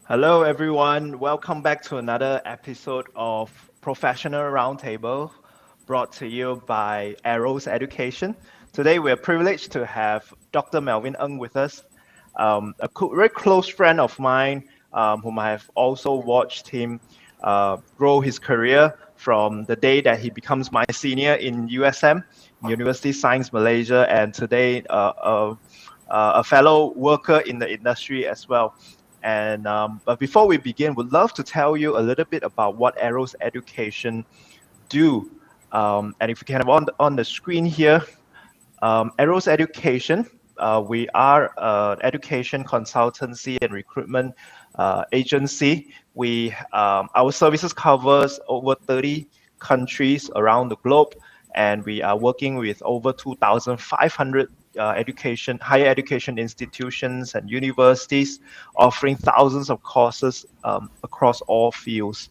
Hello, everyone. Welcome back to another episode of Professional Roundtable brought to you by Arrows Education. Today, we're privileged to have Dr. Melvin Ng with us, very close friend of mine, whom I have also watched him grow his career from the day that he becomes my senior in USM, Universiti Sains Malaysia, and today a fellow worker in the industry as well. But before we begin, we'd love to tell you a little bit about what Arrows Education do. And if you can have on the screen here, Arrows Education, we are an education consultancy and recruitment agency. Our services covers over 30 countries around the globe, and we are working with over 2,500 higher education institutions and universities, offering thousands of courses across all fields.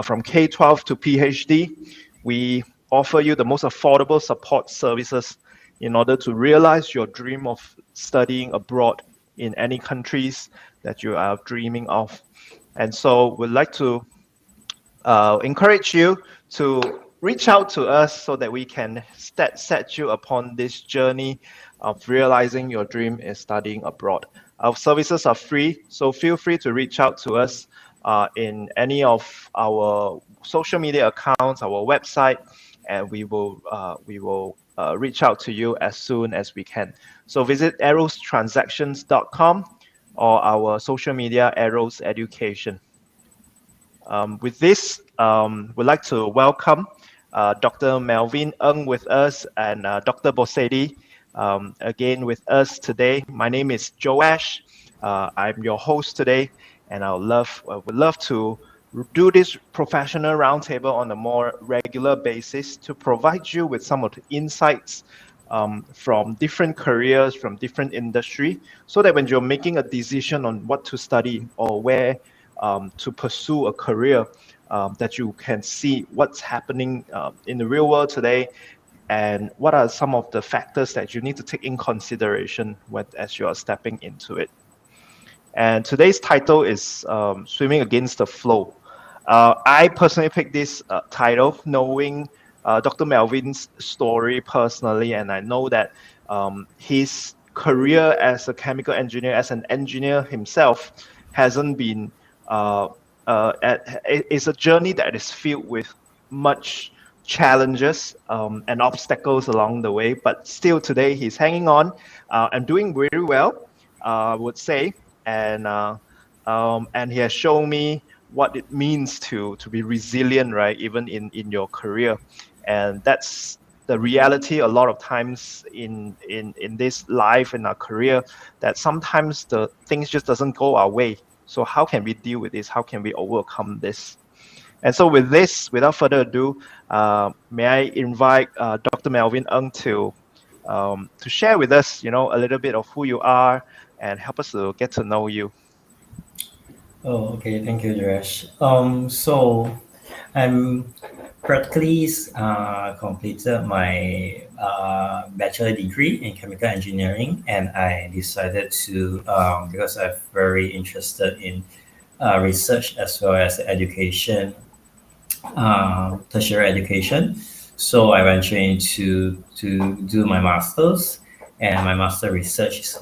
From K-12 to PhD, we offer you the most affordable support services in order to realize your dream of studying abroad in any countries that you are dreaming of. And so we'd like to encourage you to reach out to us so that we can set you upon this journey of realizing your dream is studying abroad. Our services are free, so feel free to reach out to us in any of our social media accounts, our website, and we will reach out to you as soon as we can. So visit arrowstransactions.com or our social media Arrows Education. With this, we'd like to welcome Dr. Melvin Ng with us and Dr. Bosedi again with us today. My name is Joash. I'm your host today, and would love to do this professional roundtable on a more regular basis to provide you with some of the insights from different careers, from different industry, so that when you're making a decision on what to study or where to pursue a career, that you can see what's happening in the real world today and what are some of the factors that you need to take in consideration as you are stepping into it. And today's title is Swimming Against the Flow. I personally picked this title knowing Dr. Melvin's story personally, and I know that his career as a chemical engineer, as an engineer himself, hasn't been it's a journey that is filled with much challenges and obstacles along the way, but still today he's hanging on and doing very well, I would say, and he has shown me what it means to be resilient, right? Even in your career, and that's the reality a lot of times in this life, in our career, that sometimes the things just doesn't go our way. So how can we deal with this? How can we overcome this? And so with this, without further ado, may I invite Dr. Melvin Ng to share with us, a little bit of who you are and help us to get to know you. Oh, okay. Thank you, Josh. So I'm practically completed my bachelor degree in chemical engineering, and I decided to because I'm very interested in research as well as education, tertiary education. So I ventured into to do my master's, and my master research is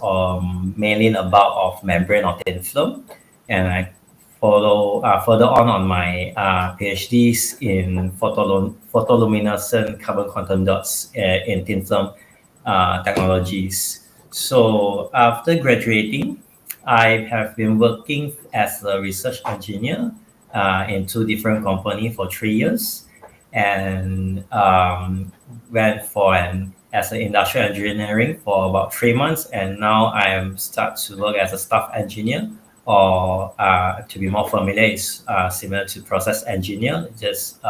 mainly about of membrane or thin film, and I follow further on my PhDs in photoluminescent carbon quantum dots in thin film technologies. So after graduating, I have been working as a research engineer in two different companies for 3 years, and went for an as an industrial engineering for about 3 months, and now I am start to work as a staff engineer, or to be more familiar, is similar to process engineer, just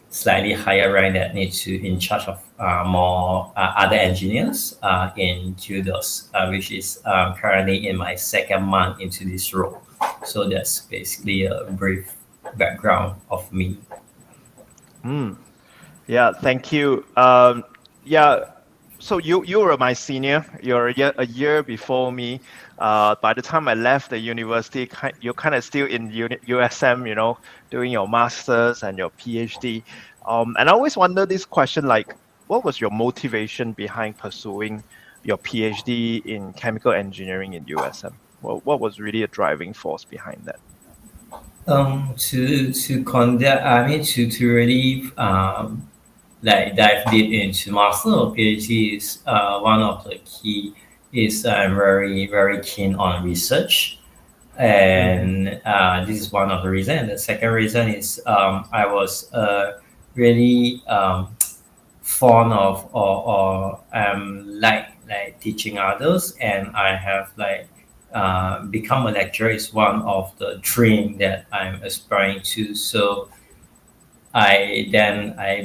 slightly higher rank that needs to in charge of more other engineers in QDOS, which is currently in my second month into this role. So that's basically a brief background of me. Yeah, thank you. Yeah, so you were my senior. You're a year before me. By the time I left the university, you're kind of still in USM, doing your masters and your PhD. And I always wonder this question, like, what was your motivation behind pursuing your PhD in chemical engineering in USM? Well, what was really a driving force behind that? To conduct, I mean, to really like dive deep into master or PhD is one of the key is I'm very keen on research, Mm-hmm. and this is one of the reason. And the second reason is I was really fond of or like teaching others, and I have like become a lecturer is one of the dream that I'm aspiring to. So I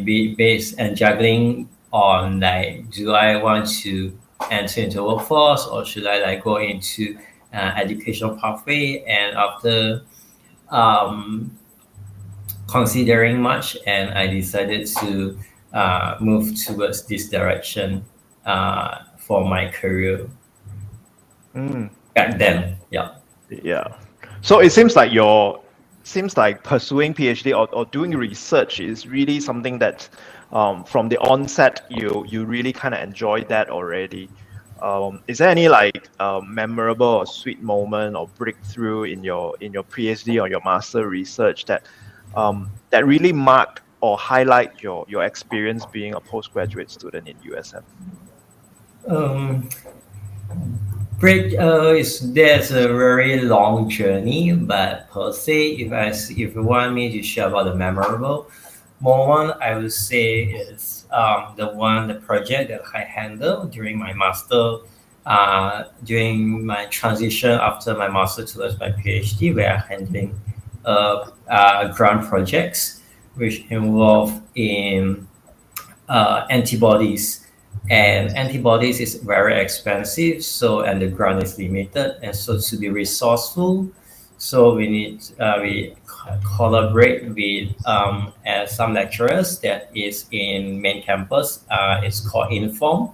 be based and juggling on like, do I want to enter into workforce or should I like go into educational pathway? And after um, considering much, and I decided to move towards this direction for my career Mm. back then. Yeah. Yeah. So it seems like pursuing PhD or doing research is really something that from the onset you really kind of enjoyed that already. Is there any like memorable or sweet moment or breakthrough in your PhD or your master research that really marked or highlight your experience being a postgraduate student in USM? Um, Break is there's a very long journey, but per se, if you want me to share about the memorable moment, I would say is the project that I handled during my master, during my transition after my master towards my PhD, where I'm handling grant projects which involve in antibodies, and antibodies is very expensive, so and the grant is limited, and so to be resourceful, so we collaborate with some lecturers that is in main campus. It's called Inform,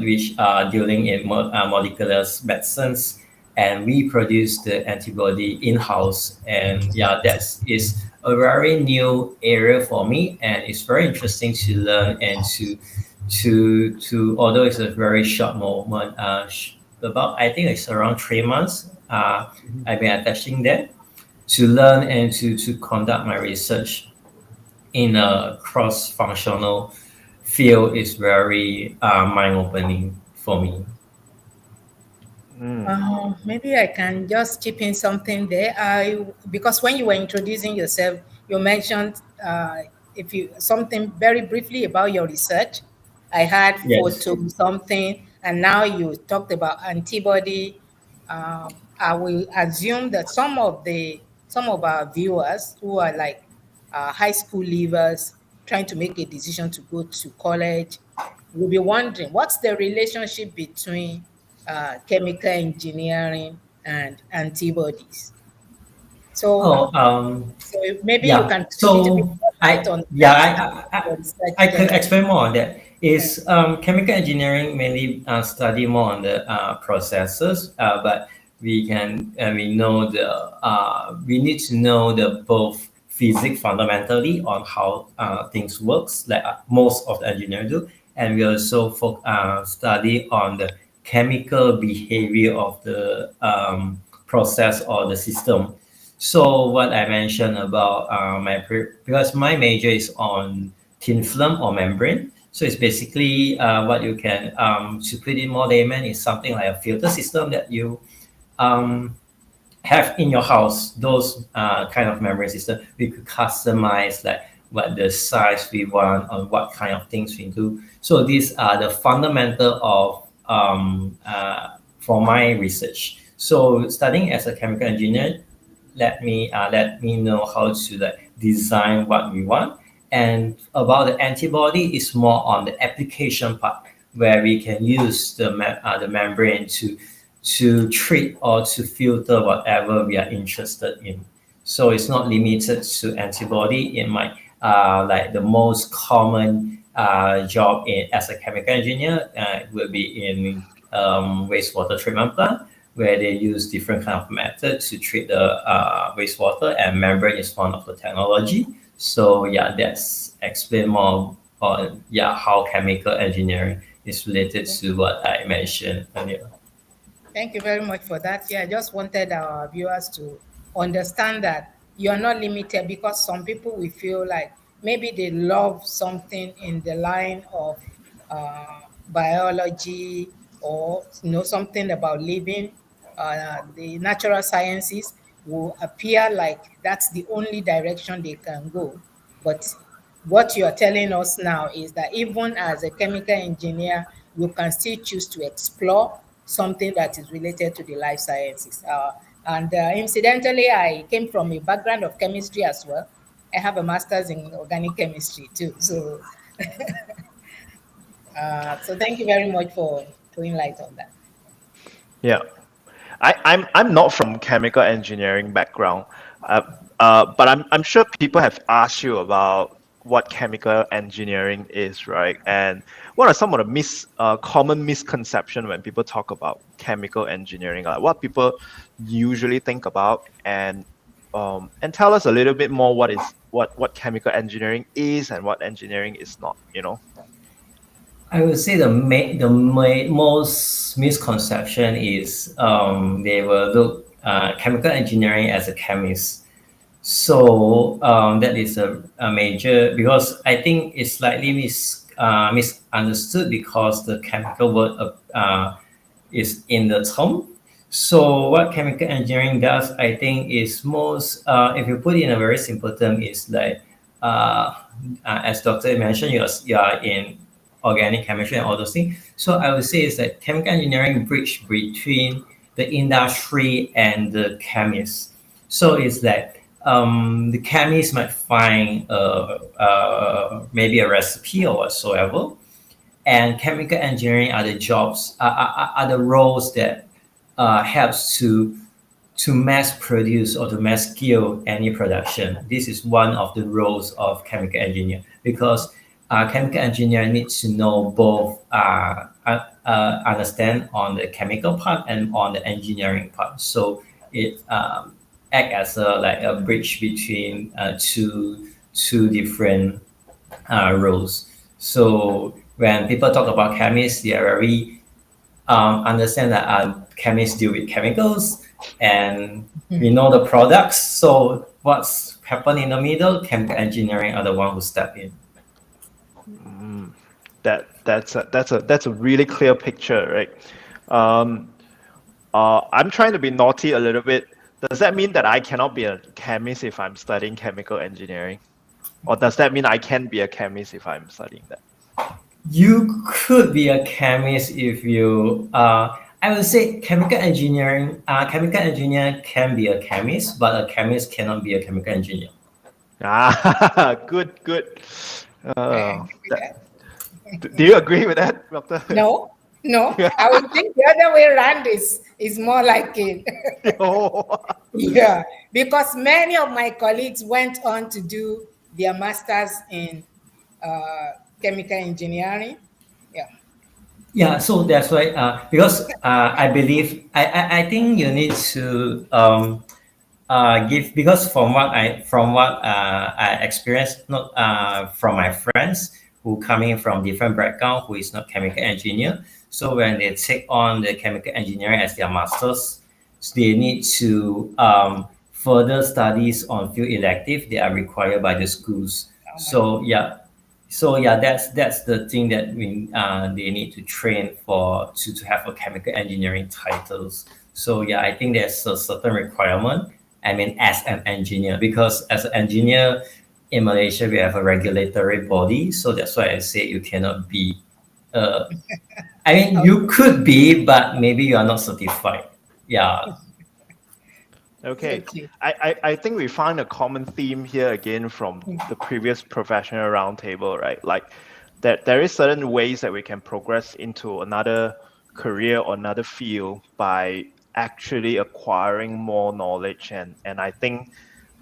which are dealing in molecular medicines, and we produce the antibody in-house. And yeah, that is a very new area for me, and it's very interesting to learn and to although it's a very short moment, about I think it's around 3 months. I've been attaching there to learn and to conduct my research in a cross-functional field is very mind-opening for me. Mm. Maybe I can just chip in something there. Because when you were introducing yourself, you mentioned if you something very briefly about your research. I had Yes. photo something, and now you talked about antibody. I will assume that some of our viewers who are like high school leavers trying to make a decision to go to college will be wondering what's the relationship between chemical engineering and antibodies. So, Oh, so maybe you yeah. can put a little bit So more light on yeah, that your research I could there. explain more on that. Yeah. Is chemical engineering mainly study more on the processes, but we know the we need to know the both physics fundamentally on how things works, like most of the engineers do, and we also study on the chemical behavior of the process or the system. So what I mentioned about because my major is on thin film or membrane. So it's basically what you can to put it more layman is something like a filter system that you um, have in your house. Those kind of membrane system we could customize like what the size we want or what kind of things we do. So these are the fundamental of for my research. So studying as a chemical engineer let me know how to like design what we want. And about the antibody is more on the application part where we can use the membrane to treat or to filter whatever we are interested in. So it's not limited to antibody. It might like the most common job as a chemical engineer will be in wastewater treatment plant, where they use different kind of methods to treat the wastewater, and membrane is one of the technology. So yeah, that's explain more on how chemical engineering is related to what I mentioned earlier. Thank you very much for that. Yeah, I just wanted our viewers to understand that you're not limited, because some people will feel like maybe they love something in the line of biology, or know something about living. The natural sciences will appear like that's the only direction they can go. But what you're telling us now is that even as a chemical engineer, you can still choose to explore something that is related to the life sciences. And incidentally, I came from a background of chemistry as well. I have a master's in organic chemistry too. So, so thank you very much for throwing light on that. Yeah. I'm not from chemical engineering background, but I'm sure people have asked you about what chemical engineering is, right? And what are some of the common misconception when people talk about chemical engineering? Like what people usually think about, and tell us a little bit more what chemical engineering is and what engineering is not. I would say most misconception is they will look chemical engineering as a chemist. So that is a major, because I think it's slightly misunderstood, because the chemical word is in the term. So what chemical engineering does, I think, is most, if you put it in a very simple term, is like, as Dr. mentioned, you are in organic chemistry and all those things. So I would say is that chemical engineering bridge between the industry and the chemists. So it's that the chemist might find maybe a recipe or whatsoever, and chemical engineering are the jobs, are the roles that helps to mass produce or to mass scale any production. This is one of the roles of chemical engineer, because chemical engineer needs to know both, understand on the chemical part and on the engineering part. So it act as a bridge between two different roles. So when people talk about chemists, they are very understand that chemists deal with chemicals, and we know the products. So what's happened in the middle? Chemical engineering are the one who step in. That's a really clear picture, right? I'm trying to be naughty a little bit. Does that mean that I cannot be a chemist if I'm studying chemical engineering? Or does that mean I can be a chemist if I'm studying that? You could be a chemist if you. I would say chemical engineering. Chemical engineer can be a chemist, but a chemist cannot be a chemical engineer. Good, good. I agree with that. Do you agree with that, Doctor? No, no. I would think the other way around is more like it. Oh. Yeah, because many of my colleagues went on to do their masters in chemical engineering. Yeah. Yeah, so that's why, because I believe, I think you need to give, because from what I experienced, not from my friends who coming from different background, who is not chemical engineer. So when they take on the chemical engineering as their masters, they need to further studies on field elective they are required by the schools. That's the thing that they need to train for, to have a chemical engineering titles. So yeah, I think there's a certain requirement. I mean, as an engineer, because as an engineer in Malaysia, we have a regulatory body. So that's why I say you cannot be. I mean, you could be, but maybe you are not certified. Yeah. Okay. I think we found a common theme here again from the previous professional roundtable, right? Like that there is certain ways that we can progress into another career or another field by actually acquiring more knowledge, and I think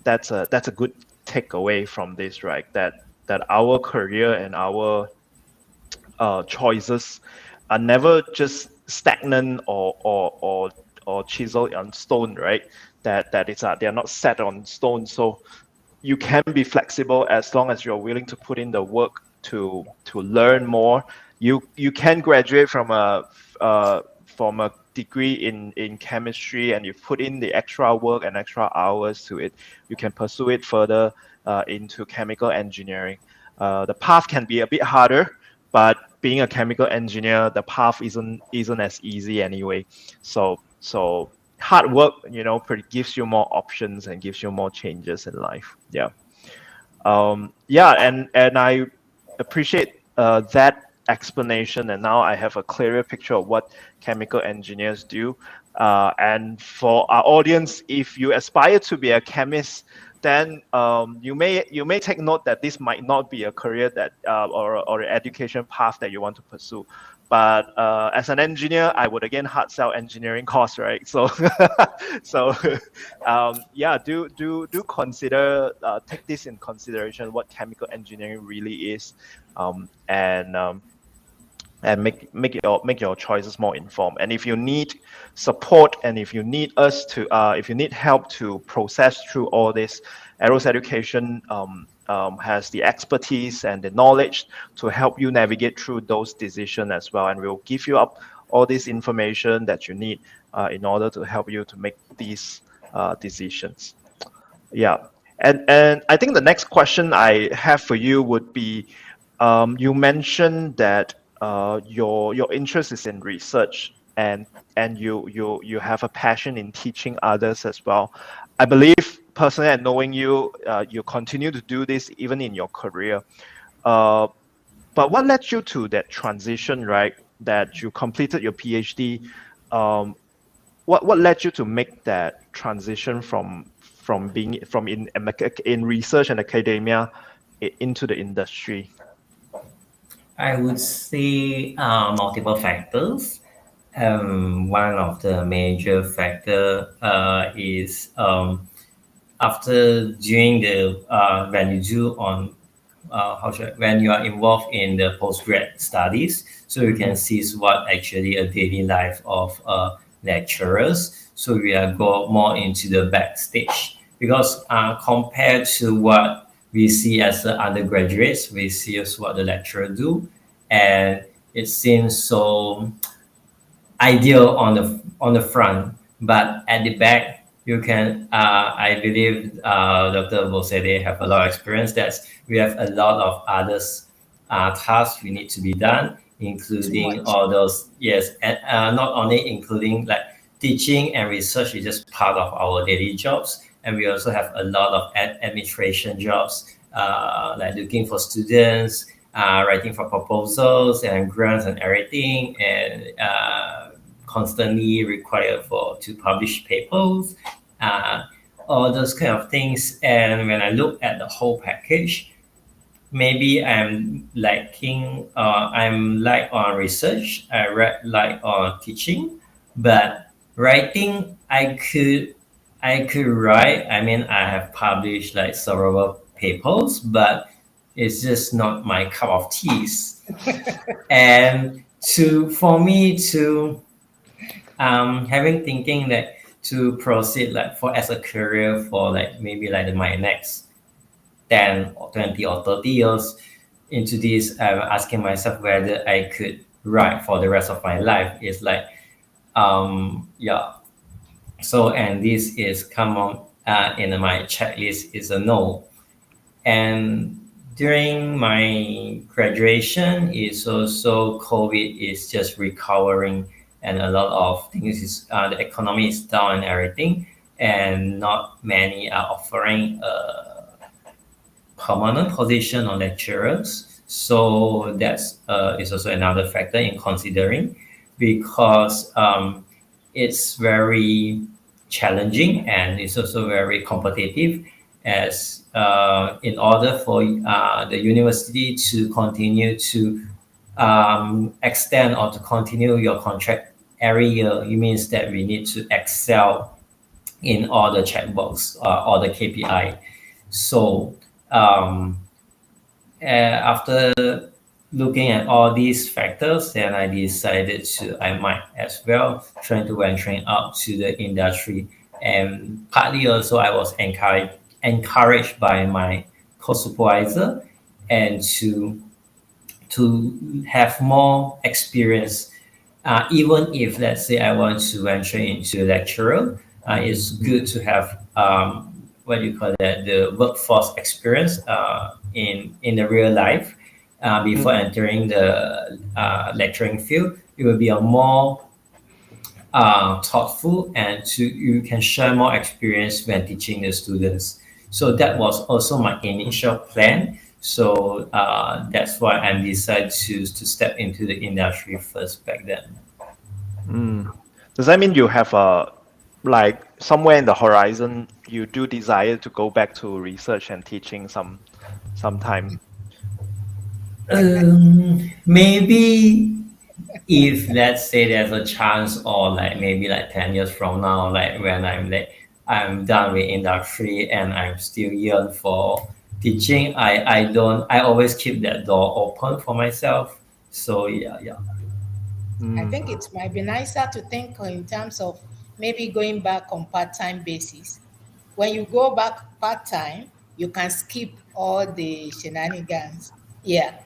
that's a good takeaway from this, right? That our career and our choices are never just stagnant or chiseled on stone, right? That they are not set on stone. So you can be flexible as long as you're willing to put in the work to learn more. You can graduate from a degree in chemistry, and you put in the extra work and extra hours to it. You can pursue it further into chemical engineering. The path can be a bit harder, but being a chemical engineer, the path isn't as easy anyway. So hard work, gives you more options and gives you more changes in life. Yeah. And I appreciate that explanation, and now I have a clearer picture of what chemical engineers do. And for our audience, if you aspire to be a chemist, then you may take note that this might not be a career that or an education path that you want to pursue. But as an engineer, I would again hard sell engineering course, right? So, do consider take this in consideration what chemical engineering really is, and make your choices more informed. And if you need support, and if you need if you need help to process through all this, Arrows Education has the expertise and the knowledge to help you navigate through those decisions as well. And we'll give you up all this information that you need in order to help you to make these decisions. Yeah. And I think the next question I have for you would be, you mentioned that your interest is in research, and you have a passion in teaching others as well. I believe personally, and knowing you, you continue to do this even in your career. But what led you to that transition, right? That you completed your PhD. What led you to make that transition from being in research and academia into the industry? I would say multiple factors. One of the major factor is after during the when you do on when you are involved in the postgrad studies, so you can see what actually a daily life of lecturers. So we are go more into the backstage, because compared to what we see as the undergraduates, we see as what the lecturer do, and it seems so ideal on the front, but at the back you can I believe Dr. Bosede have a lot of experience that we have a lot of others tasks we need to be done, including all those, yes, and not only including like teaching and research is just part of our daily jobs, and we also have a lot of administration jobs, like looking for students, writing for proposals and grants and everything, and constantly required to publish papers, all those kind of things. And when I look at the whole package, maybe I'm lacking, I'm light on research, I read light on teaching, but writing, I could write. I mean, I have published like several papers, but it's just not my cup of tea. And for me to having thinking that to proceed like for as a career for like maybe like my next 10 or 20 or 30 years into this, I'm asking myself whether I could write for the rest of my life. Is like so, and this is come on in my checklist is a no. And during my graduation is also COVID is just recovering, and a lot of things is the economy is down and everything, and not many are offering a permanent position on lecturers. So that's is also another factor in considering, because it's very challenging and it's also very competitive, as in order for the university to continue to extend or to continue your contract every year, it means that we need to excel in all the checkbox, all the KPI. So after looking at all these factors, then I decided I might as well trying to venturing out to the industry. And partly also I was encouraged by my co-supervisor and to have more experience. Even if, let's say, I want to venture into lecturer, it's good to have what do you call that, the workforce experience in the real life before entering the lecturing field. It will be a more thoughtful, and you can share more experience when teaching the students. So that was also my initial plan. So that's why I decided to step into the industry first back then. Does that mean you have like somewhere in the horizon you do desire to go back to research and teaching sometime? Maybe if, let's say, there's a chance, or like maybe like 10 years from now, like when I'm done with industry and I'm still yearn for teaching, I always keep that door open for myself. So yeah. I think it might be nicer to think in terms of maybe going back on part-time basis. When you go back part-time, you can skip all the shenanigans. Yeah.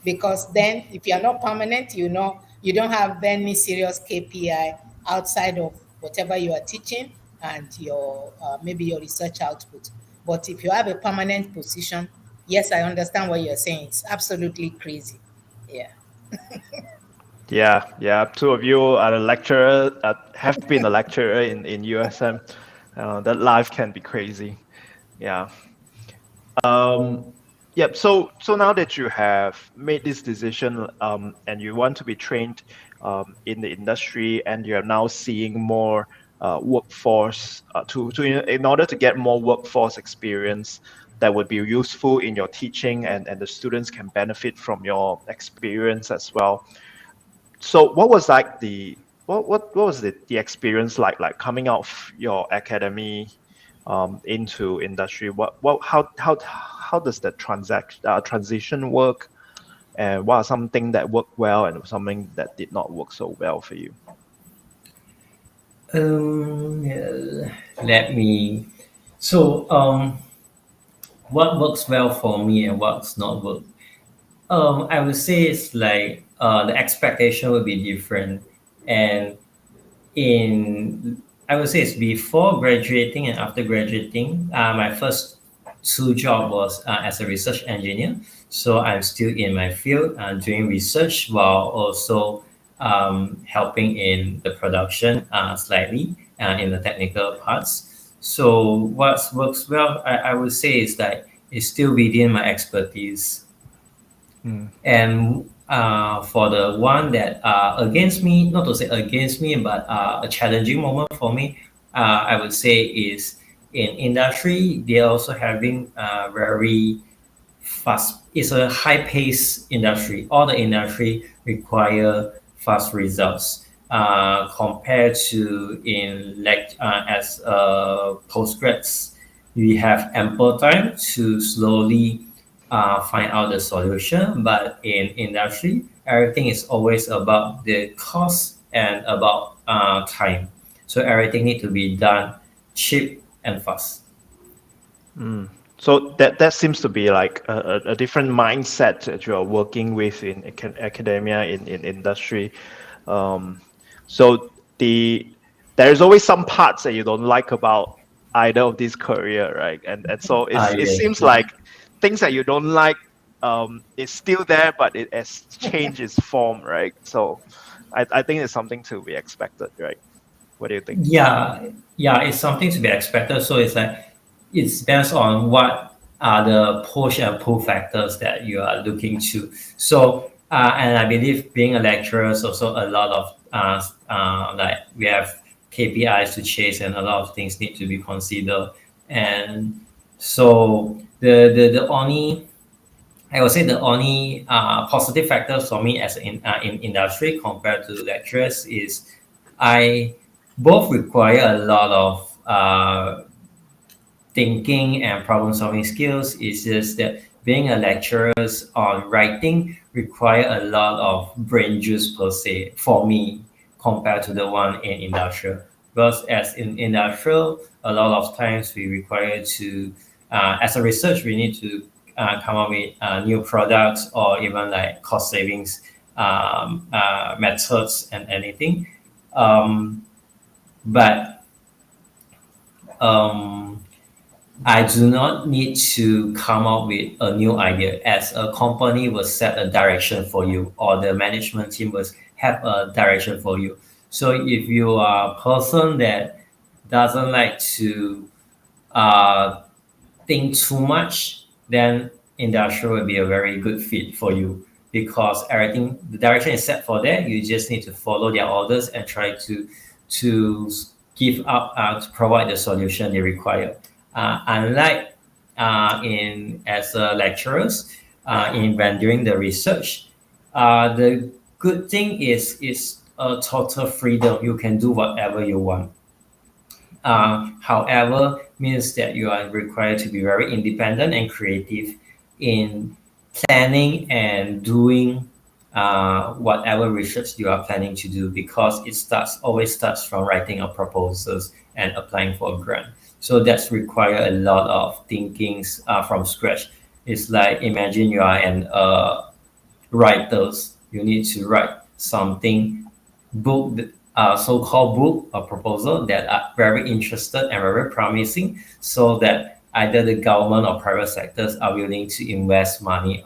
Because then if you're not permanent, you don't have any serious KPI outside of whatever you are teaching and your maybe your research output. But if you have a permanent position, yes, I understand what you're saying. It's absolutely crazy. Yeah. Yeah. Two of you are a lecturer, have been a lecturer in USM. That life can be crazy. Yeah. Yep. So now that you have made this decision, and you want to be trained in the industry, and you're now seeing more workforce in order to get more workforce experience that would be useful in your teaching, and the students can benefit from your experience as well. So what was like what was the experience like coming out of your academy into industry? How does the transition work, and what are something that worked well and something that did not work so well for you? Let me. So what works well for me and what's not work? I would say it's like the expectation will be different, and in I would say it's before graduating and after graduating. My first two job was as a research engineer, so I'm still in my field doing research while also helping in the production slightly in the technical parts. So what works well, I would say, is that it's still within my expertise. And for the one that against me, not to say against me, but a challenging moment for me, I would say is in industry. They're also having very fast. It's a high-paced industry. All the industry require fast results compared to in as postgrads. We have ample time to slowly find out the solution. But in industry, everything is always about the cost and about time. So everything need to be done cheap and fast. So that seems to be like a different mindset that you are working with in academia, in industry. So there's always some parts that you don't like about either of this career, right? And so it Yes. seems like things that you don't like is still there, but it has changed its form, right? So I think it's something to be expected, right? What do you think? Yeah, it's something to be expected. So it's like it depends on what are the push and pull factors that you are looking to. So and I believe being a lecturer is also a lot of like we have KPIs to chase, and a lot of things need to be considered. And so the only, I would say, the only positive factors for me as in industry compared to lecturers is I both require a lot of thinking and problem solving skills. It's just that being a lecturer on writing require a lot of brain juice per se for me compared to the one in industrial. Because as in industrial, a lot of times we require to, as a research, we need to come up with new products or even like cost savings methods and anything. But I do not need to come up with a new idea, as a company will set a direction for you or the management team will have a direction for you. So if you are a person that doesn't like to uh, think too much, then industrial will be a very good fit for you, because everything, the direction is set for that. You just need to follow their orders and try to give up to provide the solution they require. Unlike in as lecturers in when doing the research, the good thing is a total freedom. You can do whatever you want. However, means that you are required to be very independent and creative in planning and doing whatever research you are planning to do, because it always starts from writing a proposals and applying for a grant. So that's require a lot of thinkings from scratch. It's like imagine you are an writers. You need to write something book, so-called book or proposal that are very interested and very promising, so that either the government or private sectors are willing to invest money,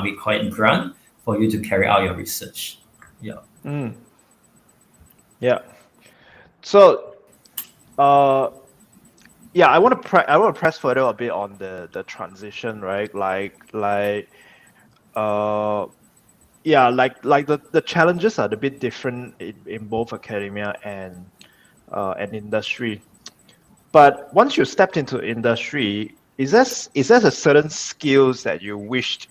we call it grant, for you to carry out your research. Yeah. Yeah. So, yeah, I want to press further a bit on the transition, right? Yeah, like the challenges are a bit different in both academia and industry. But once you stepped into industry, is there a certain skills that you wished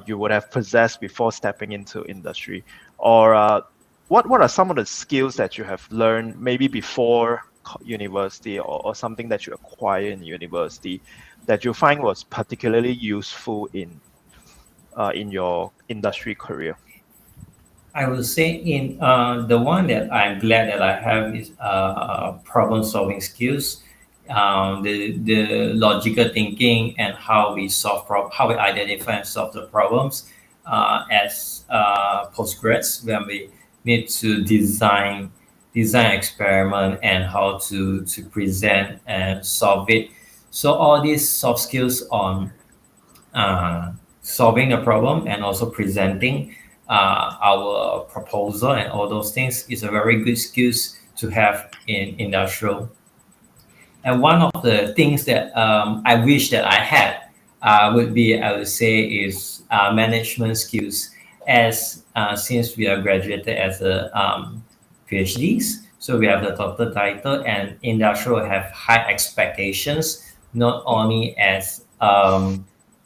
you would have possessed before stepping into industry, or what are some of the skills that you have learned maybe before university, or something that you acquire in university that you find was particularly useful in your industry career? I would say in the one that I'm glad that I have is problem solving skills, the logical thinking, and how we how we identify and solve the problems as postgrads, when we need to design experiment and how to present and solve it. So all these soft skills on solving the problem and also presenting our proposal and all those things is a very good skills to have in industrial. And one of the things that I wish that I had would be, I would say, is management skills. As since we are graduated as a PhDs, so we have the doctor title, and industrial have high expectations, not only as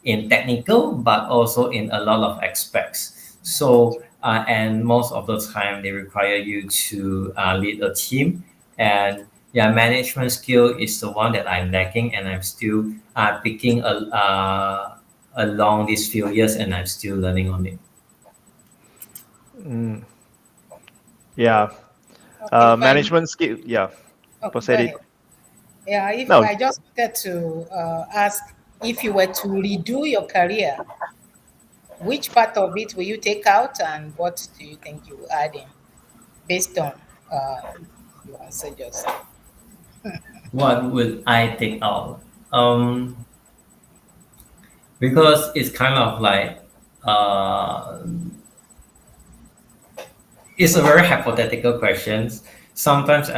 in technical but also in a lot of aspects. So and most of the time they require you to lead a team, and yeah, management skill is the one that I'm lacking, and I'm still picking along these few years, and I'm still learning on it. Yeah. Okay, Management skill. Yeah. go Proceed. ahead. Yeah, if No. I just wanted to ask, if you were to redo your career, which part of it will you take out, and what do you think you will add in, based on your answer just now? What would I take out? Because it's kind of like uh, it's a very hypothetical question. Sometimes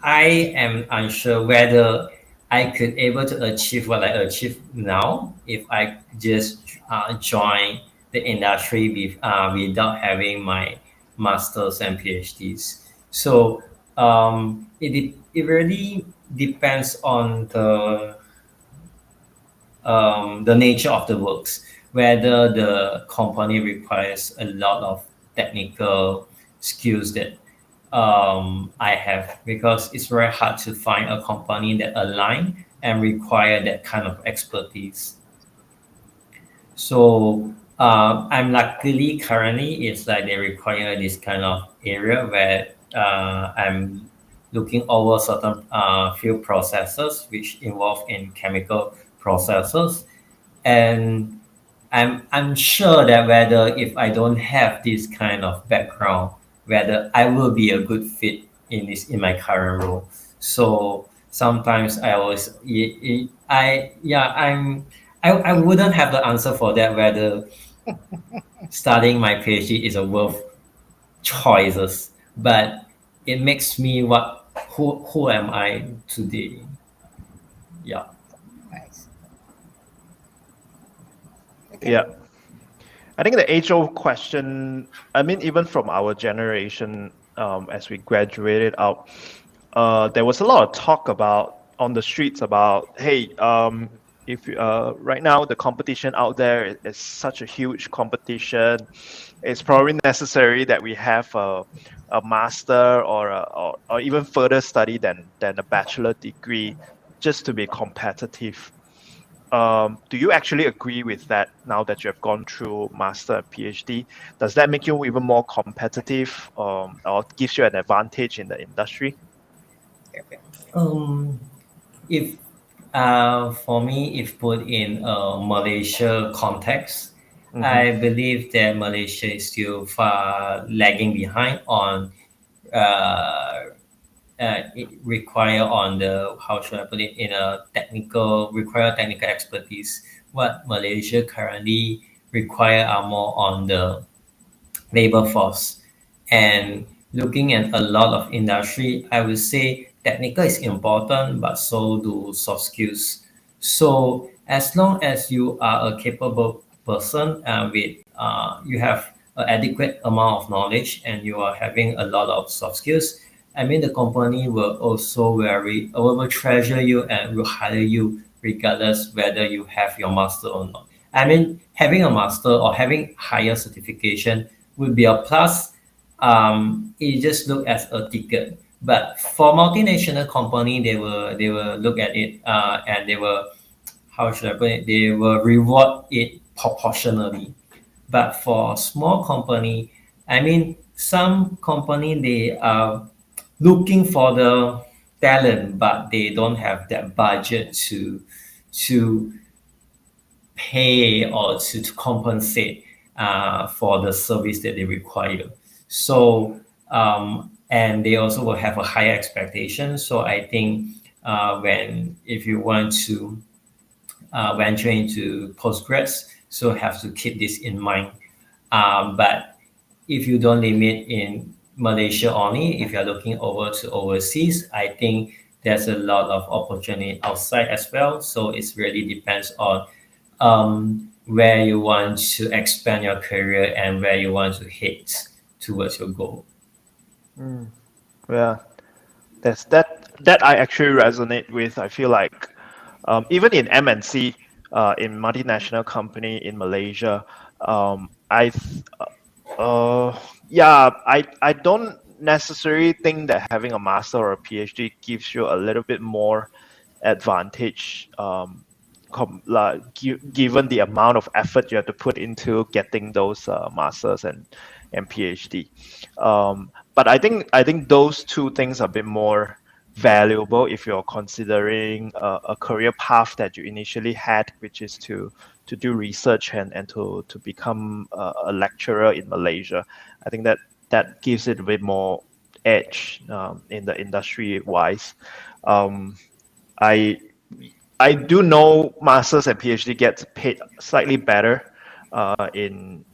I am unsure whether I could able to achieve what I achieve now if I just join the industry without having my masters and PhDs. So it really depends on the nature of the works, whether the company requires a lot of technical skills that I have, because it's very hard to find a company that align and require that kind of expertise. So I'm luckily currently it's like they require this kind of area where I'm looking over certain field processes which involve in chemical processes, and I'm sure that whether if I don't have this kind of background, whether I will be a good fit in my current role. So sometimes I always I yeah I wouldn't have the answer for that whether studying my PhD is a worth choices, but it makes me who am I today? Yeah. Nice. Okay. Yeah. I think the age-old question, I mean, even from our generation, as we graduated out, there was a lot of talk about on the streets about, hey, if right now the competition out there is such a huge competition, it's probably necessary that we have a master or even further study than a bachelor degree just to be competitive. Do you actually agree with that now that you have gone through master and PhD? Does that make you even more competitive, or gives you an advantage in the industry? Okay. Um, if for me, if put in a Malaysia context, Mm-hmm. I believe that Malaysia is still far lagging behind on uh, it require on the how should I put it in a technical require technical expertise. What Malaysia currently require are more on the labor force. And looking at a lot of industry, I would say technical is important, but so do soft skills. So as long as you are a capable person with you have an adequate amount of knowledge and you are having a lot of soft skills, I mean the company will also will treasure you and will hire you regardless whether you have your master or not. I mean having a master or having higher certification would be a plus. It just look as a ticket. But for multinational company, they will look at it and they will how should I put it? They will reward it proportionally. But for small company, I mean some company they are looking for the talent, but they don't have that budget to pay or to compensate for the service that they require. So, and they also will have a higher expectation. So I think when if you want to venture into postgrads, so have to keep this in mind. But if you don't limit in Malaysia only, if you're looking over to overseas, I think there's a lot of opportunity outside as well. So it really depends on where you want to expand your career and where you want to hit towards your goal. Mm. Yeah, that I actually resonate with. I feel like even in MNC, in multinational company in Malaysia, I yeah, I don't necessarily think that having a master or a PhD gives you a little bit more advantage, given the amount of effort you have to put into getting those masters and PhD. But I think those two things are a bit more valuable if you're considering a career path that you initially had, which is to do research and to become a lecturer in Malaysia. I think that gives it a bit more edge in the industry wise. Um, I I do know masters and PhD gets paid slightly better in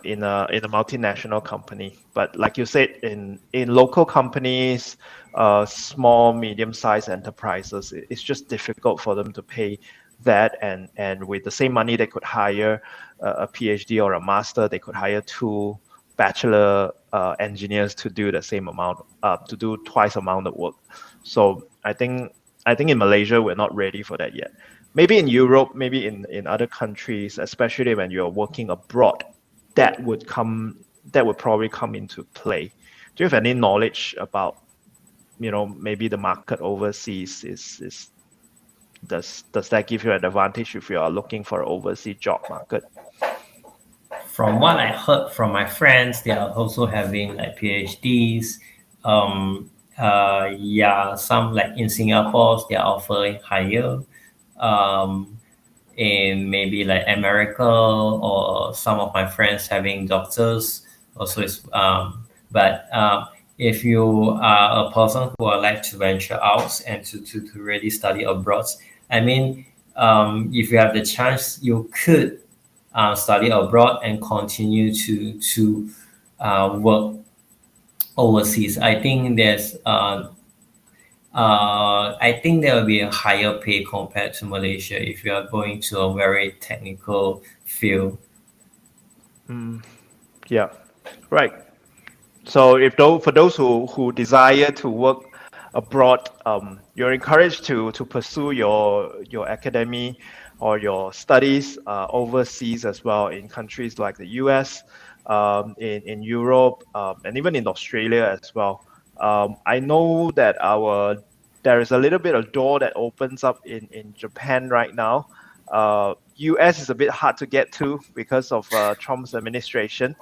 in a multinational company, but like you said, in local companies, small medium-sized enterprises, it's just difficult for them to pay that, and with the same money they could hire a PhD or a master, they could hire two bachelor engineers to do the same amount, to do twice amount of work. So I think in Malaysia we're not ready for that yet. Maybe in Europe, maybe in other countries, especially when you're working abroad, that would probably come into play. Do you have any knowledge about maybe the market overseas is Does that give you an advantage if you are looking for an overseas job market? From what I heard from my friends, they are also having like PhDs. Yeah, some like in Singapore, they are offering higher. In maybe like America, or some of my friends having doctors also is. But if you are a person who would like to venture out and to really study abroad, I mean, if you have the chance, you could study abroad and continue to work overseas. I think there will be a higher pay compared to Malaysia if you are going to a very technical field. Yeah, right. So for those who desire to work abroad, you're encouraged to pursue your academy or your studies overseas as well, in countries like the US, in Europe, and even in Australia as well. I know that there is a little bit of door that opens up in Japan right now. US is a bit hard to get to because of Trump's administration.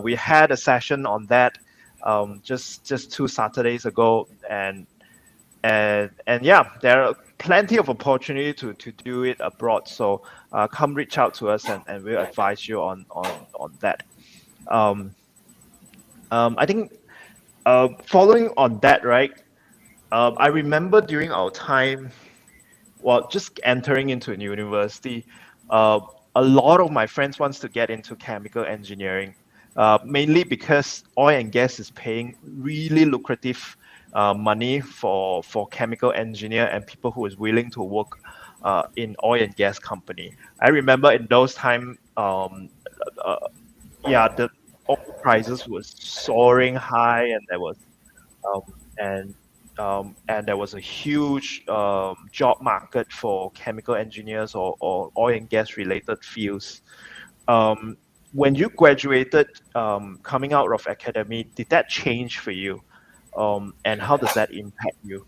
We had a session on that just 2 Saturdays ago, and yeah, there are plenty of opportunity to do it abroad. So come reach out to us, and we'll advise you on that. I think following on that, right? I remember during our time, well, just entering into a university, uh, a lot of my friends wants to get into chemical engineering, mainly because oil and gas is paying really lucrative money for chemical engineer and people who is willing to work in oil and gas company. I remember in those time, uh, yeah, the oil prices was soaring high, and there was um, and and there was a huge job market for chemical engineers or oil and gas related fields. Um, when you graduated, coming out of academy, did that change for you? And how does that impact you?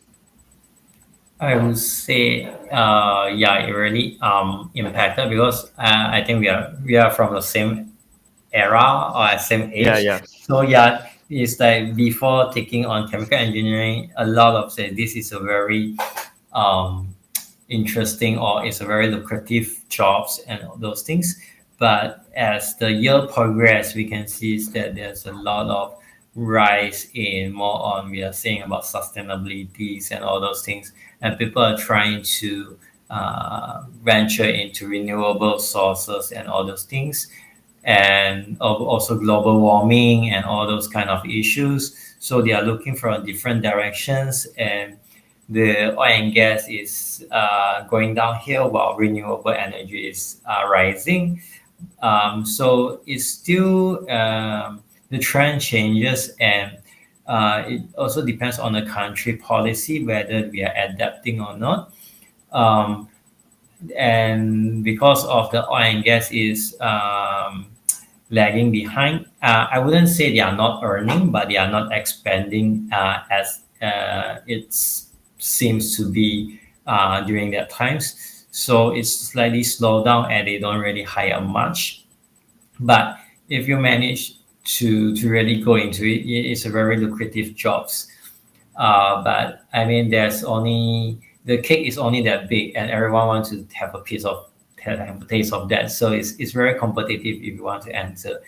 I would say, yeah, it really impacted because I think we are from the same era or same Yeah, age. yeah, So yeah, it's like before taking on chemical engineering, a lot of say this is a very um, interesting or it's a very lucrative jobs and all those things. But as the year progress, we can see is that there's a lot of rise in more on we are saying about sustainabilities and all those things, and people are trying to venture into renewable sources and all those things, and also global warming and all those kind of issues. So they are looking for different directions, and the oil and gas is going downhill while renewable energy is rising. So it's still the trend changes, and it also depends on the country policy whether we are adapting or not. Um, and because of the oil and gas is lagging behind, I wouldn't say they are not earning, but they are not expanding as it seems to be during that times. So it's slightly slowed down, and they don't really hire much. But if you manage to really go into it, it's a very lucrative jobs. But I mean, there's only the cake is only that big, and everyone wants to have a piece of have a taste of that. So it's very competitive if you want to enter.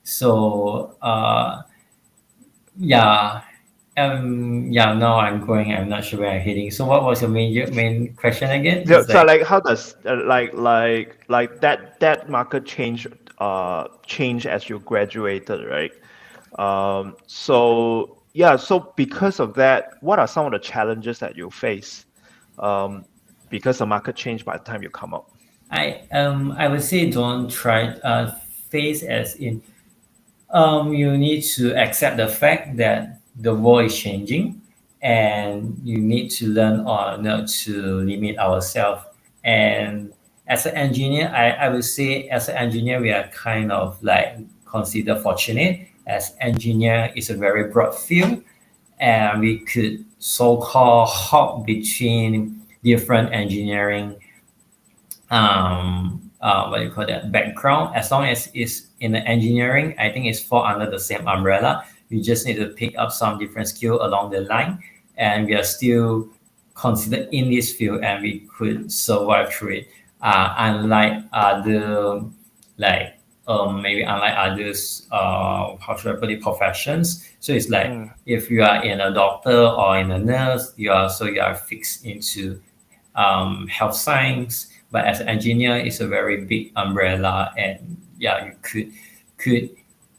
So yeah, yeah. Now I'm going. I'm not sure where I'm heading. So what was your main question again? So, It's so like like how does like that market change as you graduated, right? So yeah, so because of that, what are some of the challenges that you face? Because the market changed by the time you come up. I would say don't try face as in you need to accept the fact that the world is changing, and you need to learn or not to limit ourselves. And as an engineer, I would say as an engineer, we are kind of like considered fortunate, as engineer is a very broad field, and we could so-called hop between different engineering what do you call that, background. As long as it's in the engineering, I think it's fall under the same umbrella. You just need to pick up some different skill along the line, and we are still considered in this field, and we could survive through it. Unlike other, like maybe unlike others, how should I put it, professions. So it's like if you are in a doctor or in a nurse, you are fixed into health science. But as an engineer, it's a very big umbrella, and yeah, you could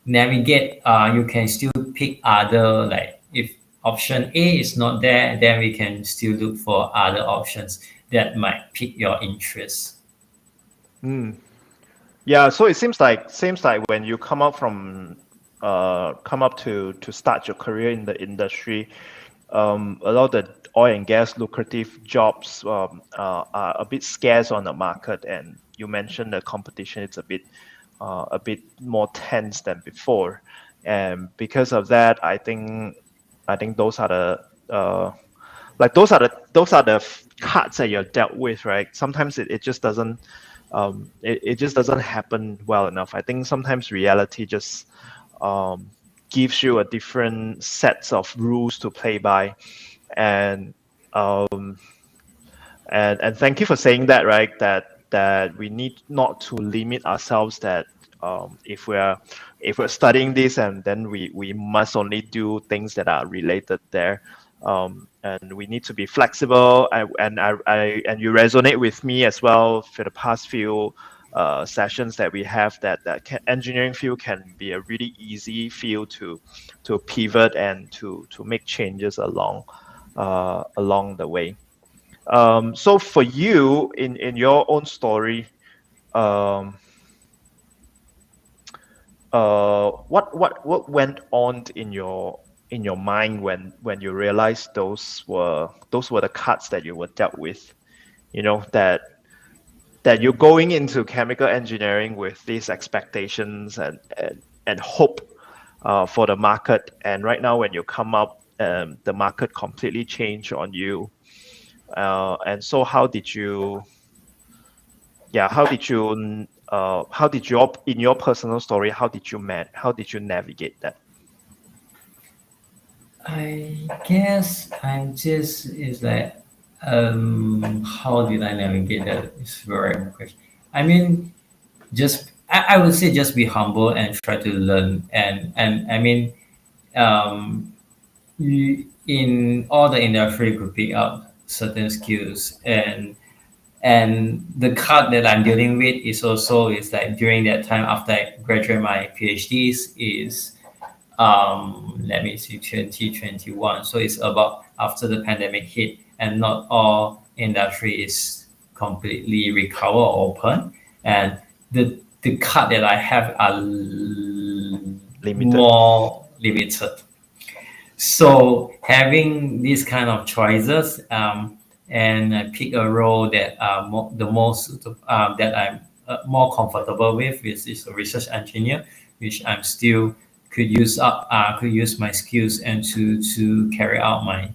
navigate. You can still pick other, like if option A is not there, then we can still look for other options that might pique your interest. Yeah, so it seems like when you come up to start your career in the industry, a lot of the oil and gas lucrative jobs are a bit scarce on the market, and you mentioned the competition is a bit more tense than before, and because of that, I think those are the those are the cards that you're dealt with, right? Sometimes it just doesn't it just doesn't happen well enough. I think sometimes reality just gives you a different sets of rules to play by, and and thank you for saying that, right? That we need not to limit ourselves. That if we're studying this, and then we must only do things that are related there. And we need to be flexible. And you resonate with me as well for the past few sessions that we have. That engineering field can be a really easy field to pivot and to make changes along the way. So for you, in your own story, what went on in your mind when you realized those were the cards that you were dealt with? You know, that you're going into chemical engineering with these expectations and hope for the market, and right now when you come up, the market completely changed on you. And so how did you in your personal story, how did you navigate that? I guess I'm just, it's like, how did I navigate that? It's a very good question. I mean, I would say just be humble and try to learn. And I mean, in all the industry, you could pick up certain skills, and the card that I'm dealing with is also, is like during that time after I graduate my PhDs is let me see, 2021. So it's about after the pandemic hit, and not all industry is completely recover or open, and the card that I have are more limited. So having these kind of choices, and I pick a role that the most that I'm more comfortable with is a research engineer, which I'm still could use my skills and to carry out my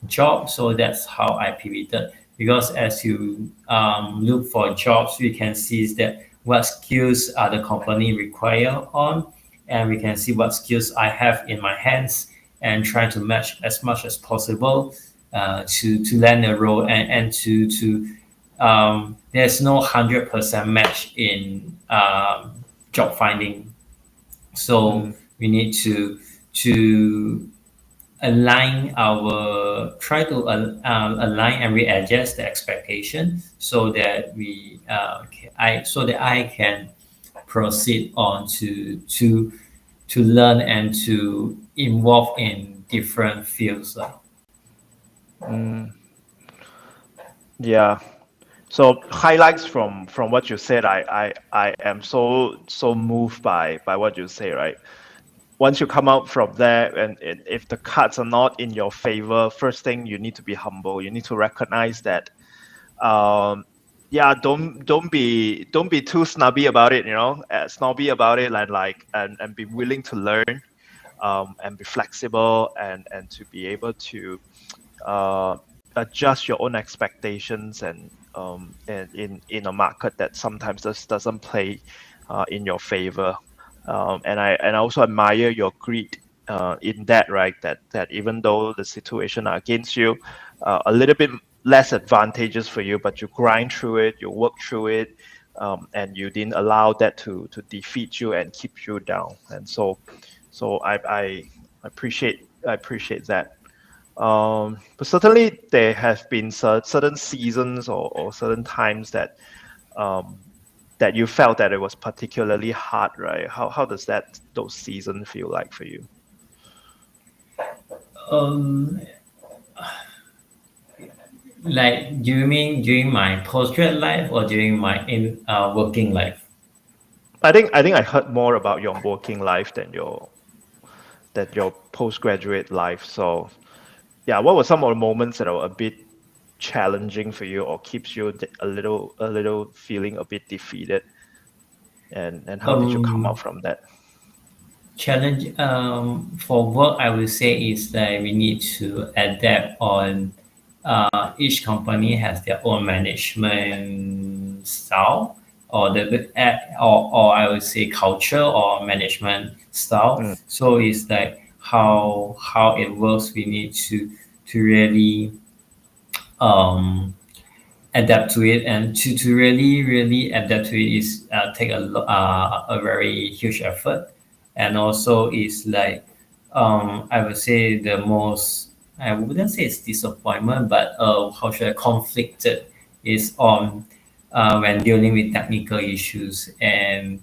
job. So that's how I pivoted. Because as you look for jobs, we can see that what skills are the company require on, and we can see what skills I have in my hands, and try to match as much as possible to land a role, and to there's no 100% match in job finding. So we need to align try to align and readjust the expectation, so that I can proceed on to learn and to involve in different fields. Yeah. So highlights from what you said, I am so moved by what you say, right? Once you come out from there, and if the cards are not in your favor, first thing, you need to be humble. You need to recognize that don't be too snobby about it, snobby about it, and be willing to learn, and be flexible, and to be able to adjust your own expectations and in a market that sometimes just doesn't play in your favor. And I also admire your grit in that, right? That even though the situation are against you, a little bit less advantageous for you, but you grind through it, you work through it, and you didn't allow that to defeat you and keep you down. And so I appreciate that. But certainly there have been certain seasons or certain times that that you felt that it was particularly hard, right? How does those seasons feel like for you? Um, like, do you mean during my postgrad life or during my working life? I think I heard more about your working life than your postgraduate life. So yeah, what were some of the moments that are a bit challenging for you or keeps you a little feeling a bit defeated? And how did you come out Um, from that? Challenge for work, I would say is that we need to adapt on. Each company has their own management style, or or I would say culture or management style. Mm, So it's like how it works. We need to really adapt to it, and to really adapt to it is take a very huge effort, and also is like I would say the most, I wouldn't say it's disappointment, but how should I, conflicted is on when dealing with technical issues. And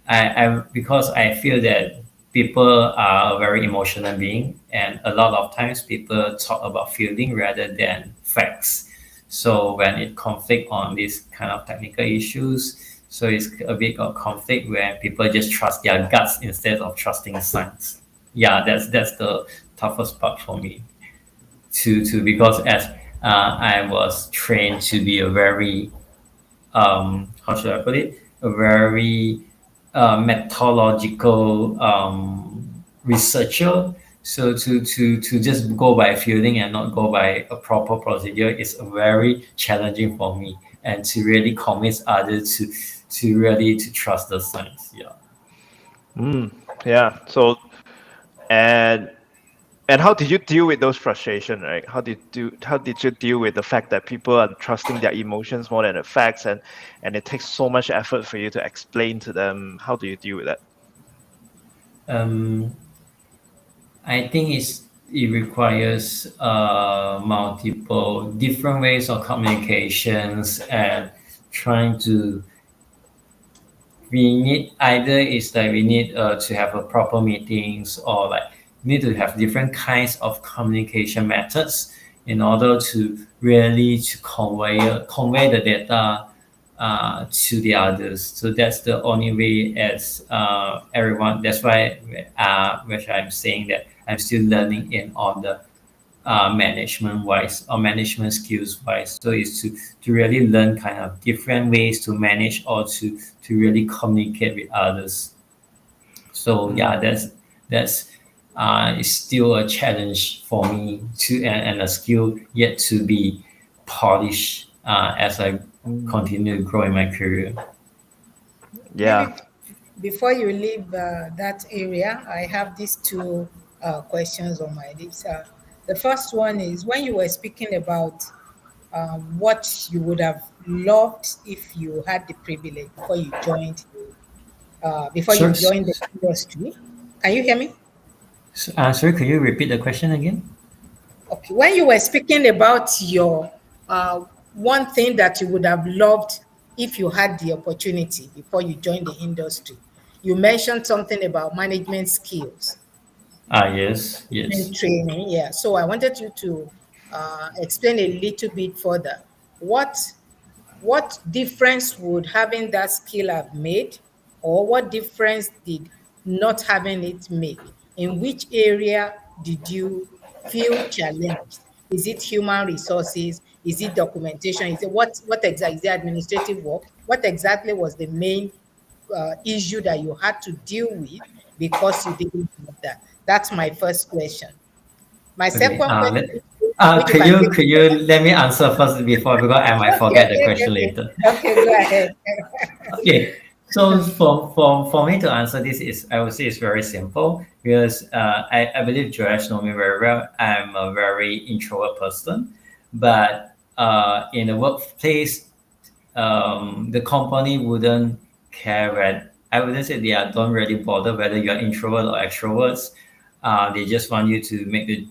I because I feel that people are a very emotional being, and a lot of times people talk about feeling rather than facts. So when it conflict on this kind of technical issues, so it's a bit of conflict where people just trust their guts instead of trusting science. Yeah, that's the toughest part for me. To Because as I was trained to be a very how should I put it, a very methodological researcher. So to just go by feeling and not go by a proper procedure is very challenging for me, and to really convince others to really to trust the science. Yeah. yeah. So and and how did you deal with those frustration, right? How did you deal with the fact that people are trusting their emotions more than the facts, and it takes so much effort for you to explain to them? How do you deal with that? Um, I think it requires multiple different ways of communications, and trying to, we need either is that we need to have a proper meetings, or like need to have different kinds of communication methods in order to really to convey the data to the others. So that's the only way as everyone. That's why which I'm saying that I'm still learning in all the management wise or management skills wise. So it's to really learn kind of different ways to manage, or to really communicate with others. So yeah, Mm, that's is still a challenge for me to, and a skill yet to be polished as I mm, continue to grow in my career. yeah. Maybe before you leave that area, I have these two questions on my list. The first one is when you were speaking about what you would have loved if you had the privilege before you Sorry, joined the industry. Can you hear me? sorry, could you repeat the question again? Okay. When you were speaking about your one thing that you would have loved if you had the opportunity before you joined the industry, you mentioned something about management skills Yes, and yes. training. Yeah. So I wanted you to explain a little bit further. What what difference would having that skill have made, or what difference did not having it make? In which area did you feel challenged? Is it human resources? Is it documentation? Is it what exactly, is it administrative work? What exactly was the main issue that you had to deal with because you didn't have that? That's my first question. My Okay. second question. Which you Could can you take. could you let me answer first before, because I might Okay, forget the okay, okay, question okay. later. Okay, go ahead. Okay, so for me to answer this is, I would say it's very simple, because I believe Joash know me very well. I'm a very introvert person, but in the workplace, the company wouldn't care whether, I wouldn't say they don't really bother whether you're introvert or extroverts. They just want you to make the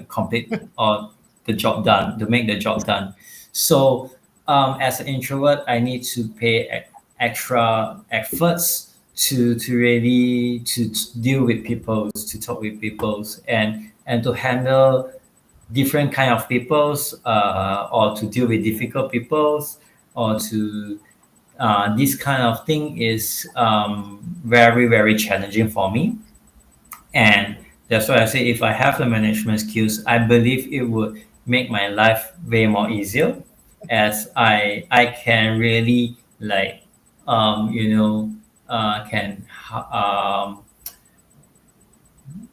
complete or the job done, to make the job done. So as an introvert, I need to pay extra efforts to really to deal with people, to talk with people, and to handle different kind of peoples, or to deal with difficult peoples, or to this kind of thing is very very challenging for me. And that's why I say, if I have the management skills, I believe it would make my life way more easier, as I can really like you know can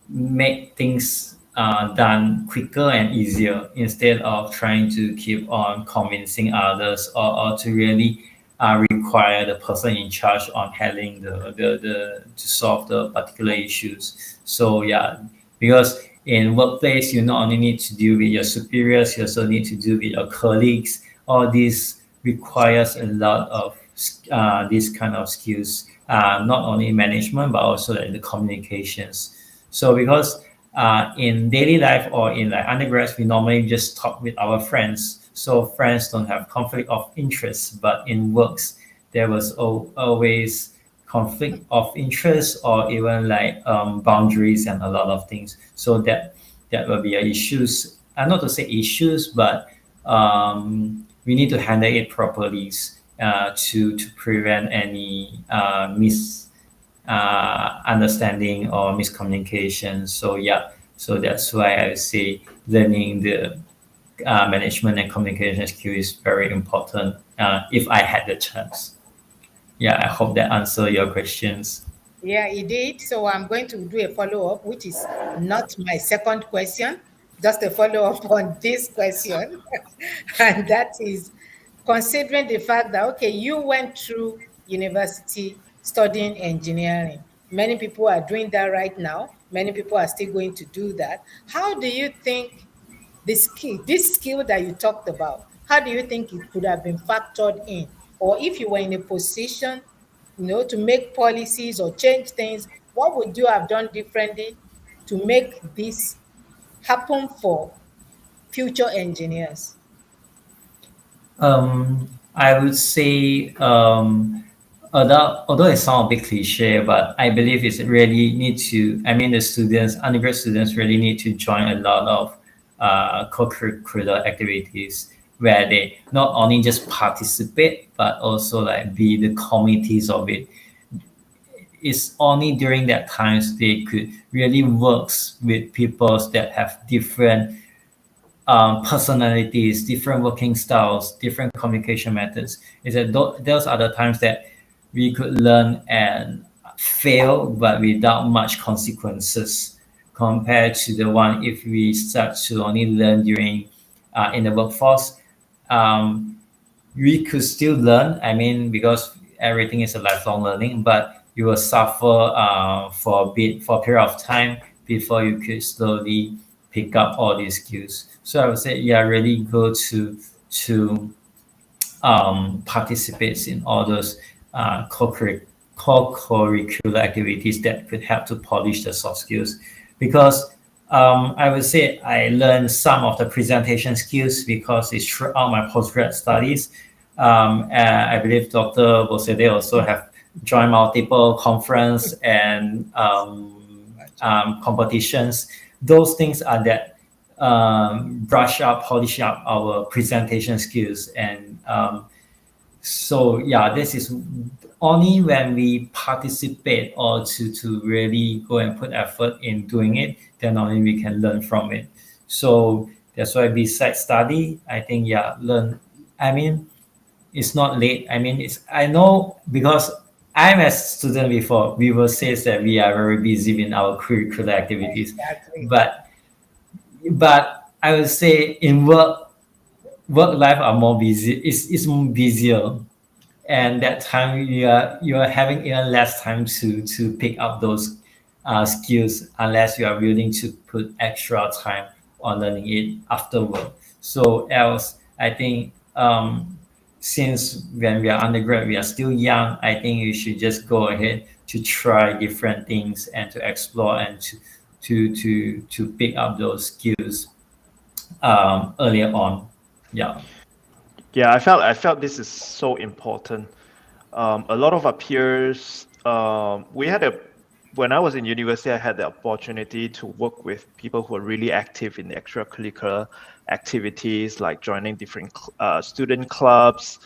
make things done quicker and easier, instead of trying to keep on convincing others, or to really require the person in charge on handling the to solve the particular issues. So yeah, because in workplace, you not only need to deal with your superiors, you also need to deal with your colleagues. All this requires a lot of these kind of skills, not only management but also like the communications. So because in daily life or in like undergrads, we normally just talk with our friends. So friends don't have conflict of interest, but in works, there was always conflict of interest, or even like boundaries and a lot of things. So that will be a issues. Not to say issues, but we need to handle it properly, to prevent any understanding or miscommunication. So yeah, so that's why I say learning the management and communication skill is very important, if I had the chance. Yeah, I hope that answer your questions. Yeah, it did. So I'm going to do a follow up, which is not my second question, just a follow up on this question. And that is, considering the fact that, okay, you went through university studying engineering. Many people are doing that right now. Many people are still going to do that. How do you think this skill that you talked about, how do you think it could have been factored in? Or if you were in a position, to make policies or change things, what would you have done differently to make this happen for future engineers? I would say, although it sounds a bit cliche, but I believe it's really need to. I mean, the students, undergrad students, really need to join a lot of co-curricular activities, where they not only just participate but also like be the committees of it. It's only during that times they could really works with people that have different personalities, different working styles, different communication methods. Is that those are the times that we could learn and fail, but without much consequences, compared to the one if we start to only learn during in the workforce. Um, we could still learn. I mean, because everything is a lifelong learning, but you will suffer for a period of time before you could slowly pick up all these skills. So I would say, yeah, really go to participates in all those co-curricular activities that could help to polish the soft skills. Because I would say I learned some of the presentation skills because it's throughout my postgrad studies. I believe Dr. Bosede also have joined multiple conference and competitions. Those things are that brush up, polish up our presentation skills. And so yeah, this is only when we participate or to really go and put effort in doing it, then only we can learn from it. So that's why besides study, I think, yeah, learn. I mean, it's not late. I mean, I know, because I'm a student before, we will say that we are very busy in our curricular activities, Exactly. but but I would say in work life are more busy. It's more busier, and that time you are having even less time to pick up those skills unless you are willing to put extra time on learning it after work. So else, I think since when we are undergrad, we are still young. I think you should just go ahead to try different things and to explore and to pick up those skills earlier on. Yeah. Yeah, I felt this is so important. A lot of our peers, we had a when I was in university, I had the opportunity to work with people who are really active in extracurricular activities, like joining different student clubs,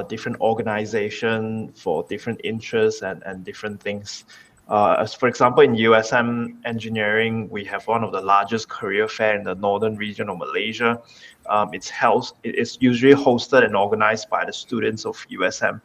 different organization for different interests and different things. As for example, in USM engineering, we have one of the largest career fair in the northern region of Malaysia. It's usually hosted and organized by the students of USM,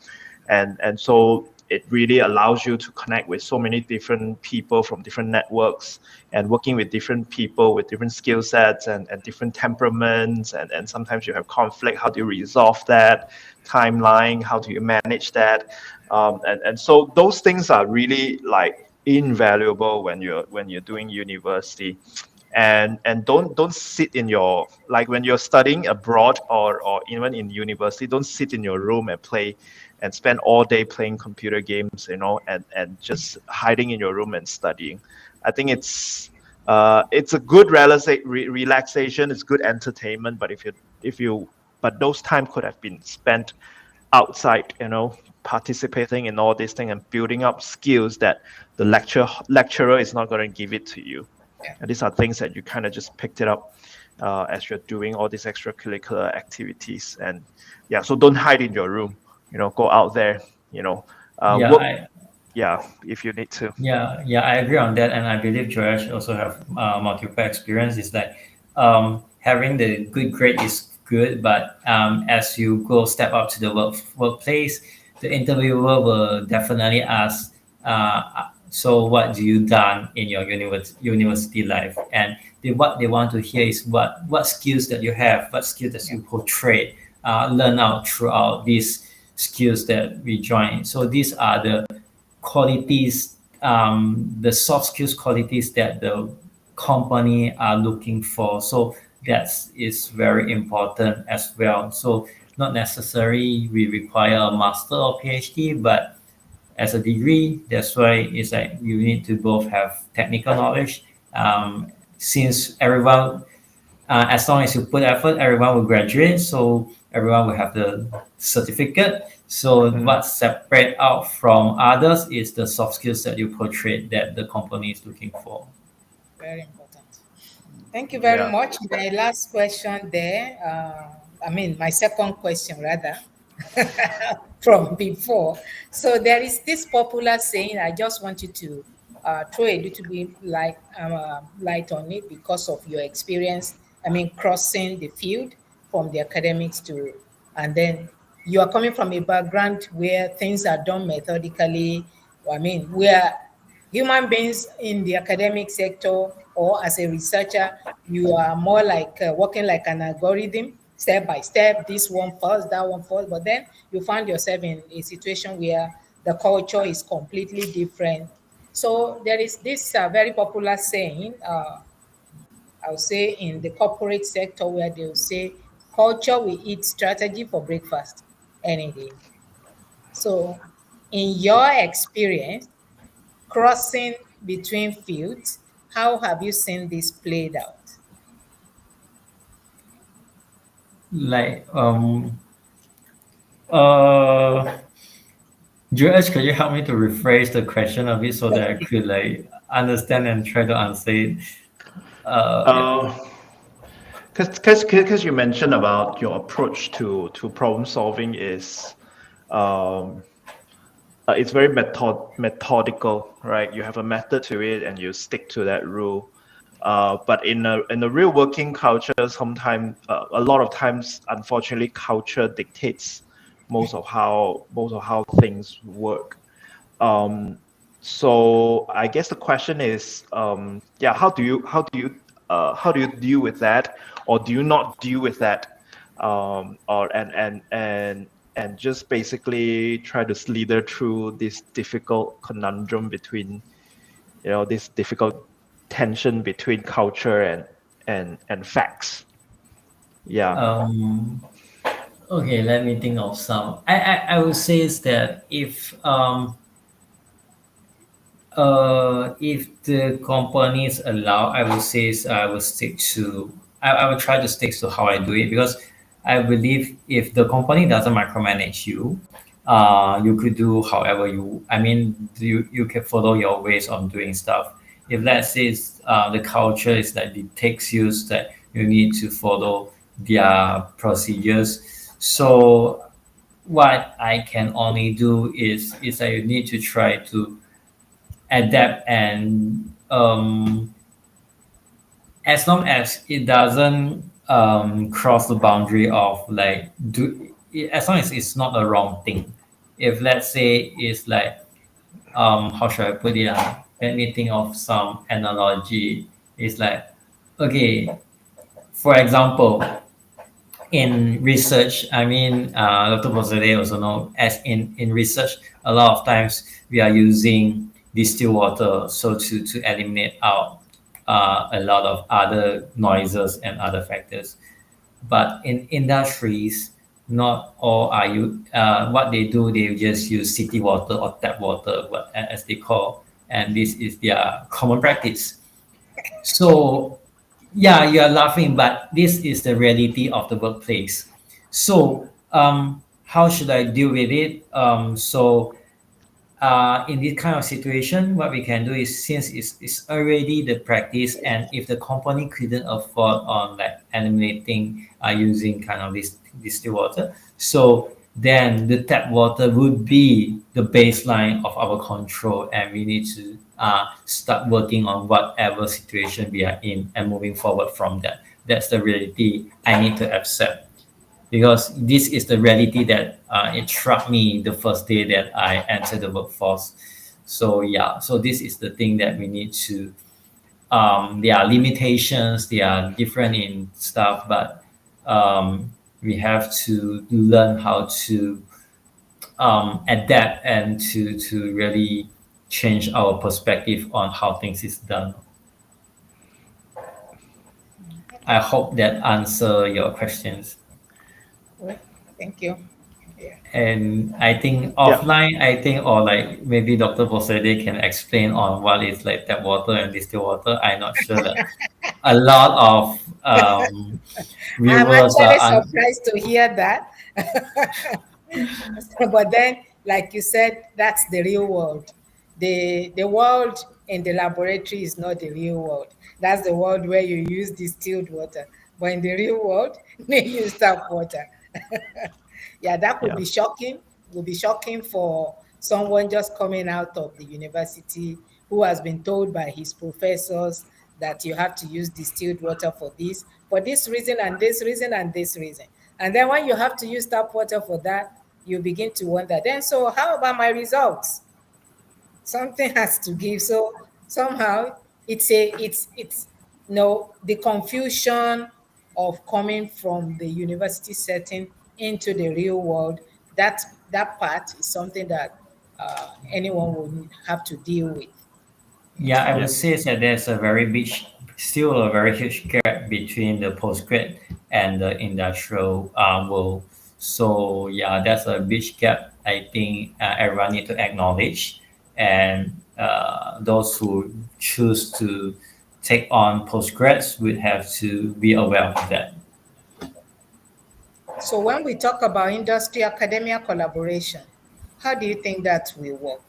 and so it really allows you to connect with so many different people from different networks and working with different people with different skill sets and different temperaments, and sometimes you have conflict. How do you resolve that? Timeline, how do you manage that? And so those things are really like invaluable when you're doing university. And don't sit in your, like when you're studying abroad or even in university, don't sit in your room and play and spend all day playing computer games, and just hiding in your room and studying. I think it's a good relaxation, it's good entertainment, but but those time could have been spent outside, participating in all these things and building up skills that the lecturer is not going to give it to you. And these are things that you kind of just picked it up as you're doing all these extracurricular activities. And yeah, so don't hide in your room, go out there, Yeah, work. Yeah, if you need to. yeah, I agree on that, and I believe Josh also have multiple experience. Is that having the good grade is good, but as you go step up to the workplace, the interviewer will definitely ask, so what do you done in your university life? And what they want to hear is what skills that you have, what skills that you portray, learn out throughout these skills that we join. So these are the qualities, the soft skills qualities that the company are looking for. So that is very important as well. So not necessarily we require a master or PhD, but as a degree, that's why it's like you need to both have technical knowledge. Since everyone, as long as you put effort, everyone will graduate. So everyone will have the certificate. So what separate out from others is the soft skills that you portray that the company is looking for. Very important. Thank you very Yeah. much. My last question there, my second question rather, from before. So there is this popular saying, I just want you to throw a little bit light on it because of your experience. Crossing the field from the academics to, and then you are coming from a background where things are done methodically. Where human beings in the academic sector or as a researcher, you are more like working like an algorithm, step by step, this one first, that one first, but then you find yourself in a situation where the culture is completely different. So there is this very popular saying, I would say in the corporate sector, where they will say, culture will eat strategy for breakfast any day. So in your experience, crossing between fields, how have you seen this played out? Like uh George, could you help me to rephrase the question a bit so that I could like understand and try to answer it? Yeah. Because you mentioned about your approach to problem solving is um, it's very methodical, right? You have a method to it and you stick to that rule. But in a real working culture, sometimes a lot of times, unfortunately, culture dictates most of how things work. So I guess the question is, how do you how do you deal with that, or do you not deal with that, or and just basically try to slither through this difficult conundrum between, this difficult tension between culture and facts. Yeah. Okay, let me think of some. I would say is that if the companies allow, I would say is I will stick to. I will try to stick to how I do it, because I believe if the company doesn't micromanage you, you could do however you. I mean, you can follow your ways of doing stuff. If let's say the culture is that it takes you that you need to follow their procedures, so what I can only do is that you need to try to adapt, and as long as it doesn't cross the boundary of like as long as it's not a wrong thing. If let's say it's like how should I put it, let me think of some analogy. It's like, okay, for example, in research, I mean, Dr. Bosede also know, as in research, a lot of times we are using distilled water so to eliminate out a lot of other noises and other factors. But in industries, not all are you. What they do, they just use city water or tap water, as they call, and this is their common practice. So yeah, you are laughing, but this is the reality of the workplace. So how should I deal with it? In this kind of situation, what we can do is, since it's already the practice, and if the company couldn't afford on like eliminating using kind of this distilled water, so then the tap water would be the baseline of our control, and we need to start working on whatever situation we are in and moving forward from that. That's the reality I need to accept, because this is the reality that it struck me the first day that I entered the workforce. So yeah, so this is the thing that we need to. There are limitations, they are different in stuff, but we have to learn how to adapt and to really change our perspective on how things is done. I hope that answer your questions. Well, thank you. Yeah. And I think Yeah. offline, or like maybe Dr. Bosede can explain on what is like tap water and distilled water. I'm not sure that a lot of I'm viewers actually are surprised to hear that. But then, like you said, that's the real world. The world in the laboratory is not the real world. That's the world where you use distilled water. But in the real world, they use tap water. Yeah, that could Yeah. be shocking. Would be shocking for someone just coming out of the university who has been told by his professors that you have to use distilled water for this reason and this reason and this reason. And then when you have to use tap water for that, you begin to wonder, then so how about my results? Something has to give. So somehow it's no, the confusion of coming from the university setting into the real world, that part is something that anyone would have to deal with. Yeah, I Yeah. would say that there's still a very huge gap between the postgrad and the industrial world. So yeah, that's a big gap. I think everyone need to acknowledge, and those who choose to take on postgrads would have to be aware of that. So when we talk about industry academia collaboration, how do you think that will work?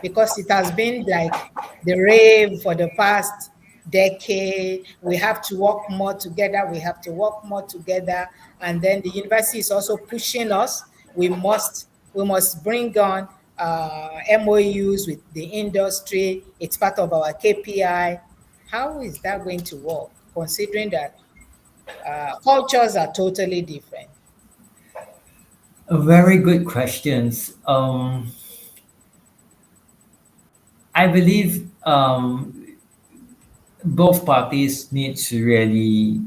Because it has been like the rave for the past decade. We have to work more together. We have to work more together. And then the university is also pushing us. We must bring on MOUs with the industry. It's part of our KPI. How is that going to work, considering that cultures are totally different? A very good questions. I believe both parties need to really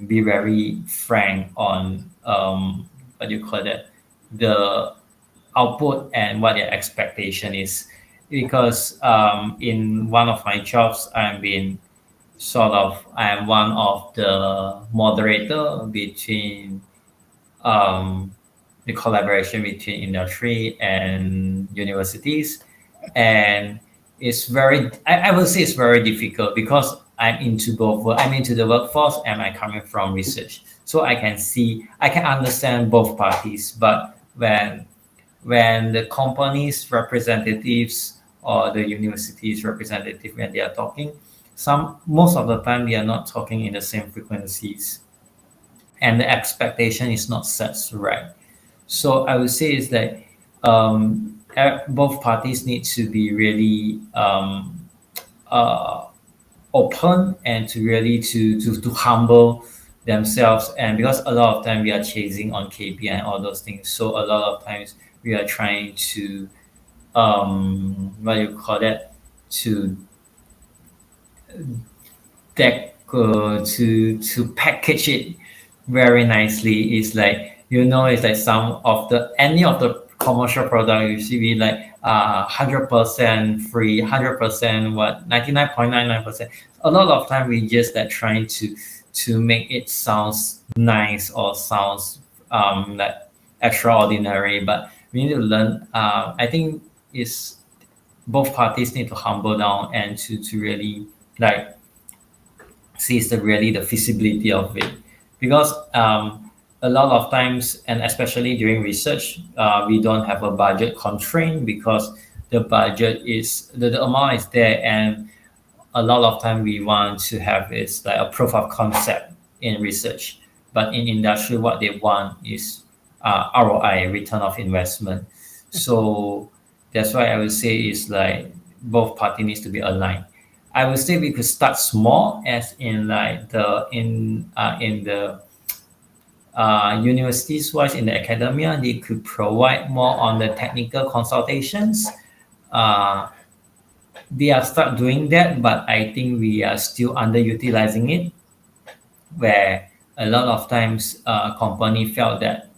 be very frank on what do you call that, the output and what their expectation is, because in one of my jobs I am one of the moderator between um, the collaboration between industry and universities, and it's very I would say it's very difficult because I'm into both. I'm into the workforce and I'm coming from research, so I can understand both parties. But when the company's representatives or the university's representative, when they are talking, most of the time they are not talking in the same frequencies, and the expectation is not set right. So I would say is that both parties need to be really uh, open and to really to humble themselves, and because a lot of time we are chasing on KPI and all those things, so a lot of times we are trying to what do you call that, to to package it very nicely. It's like, it's like some of the any of the commercial product you see be like 100% free, 100% what 99.99%. A lot of time we just like trying to make it sounds nice or sounds like extraordinary, but we need to learn. I think is both parties need to humble down and to really like sees the feasibility of it, because a lot of times, and especially during research, we don't have a budget constraint because the budget is the amount is there, and a lot of time we want to have is like a proof of concept in research, but in industry what they want is ROI, return of investment. So that's why I would say is like both party needs to be aligned. I would say we could start small, as in like in the universities wise, in the academia, they could provide more on the technical consultations. Uh, they are start doing that, but I think we are still underutilizing it, where a lot of times company felt that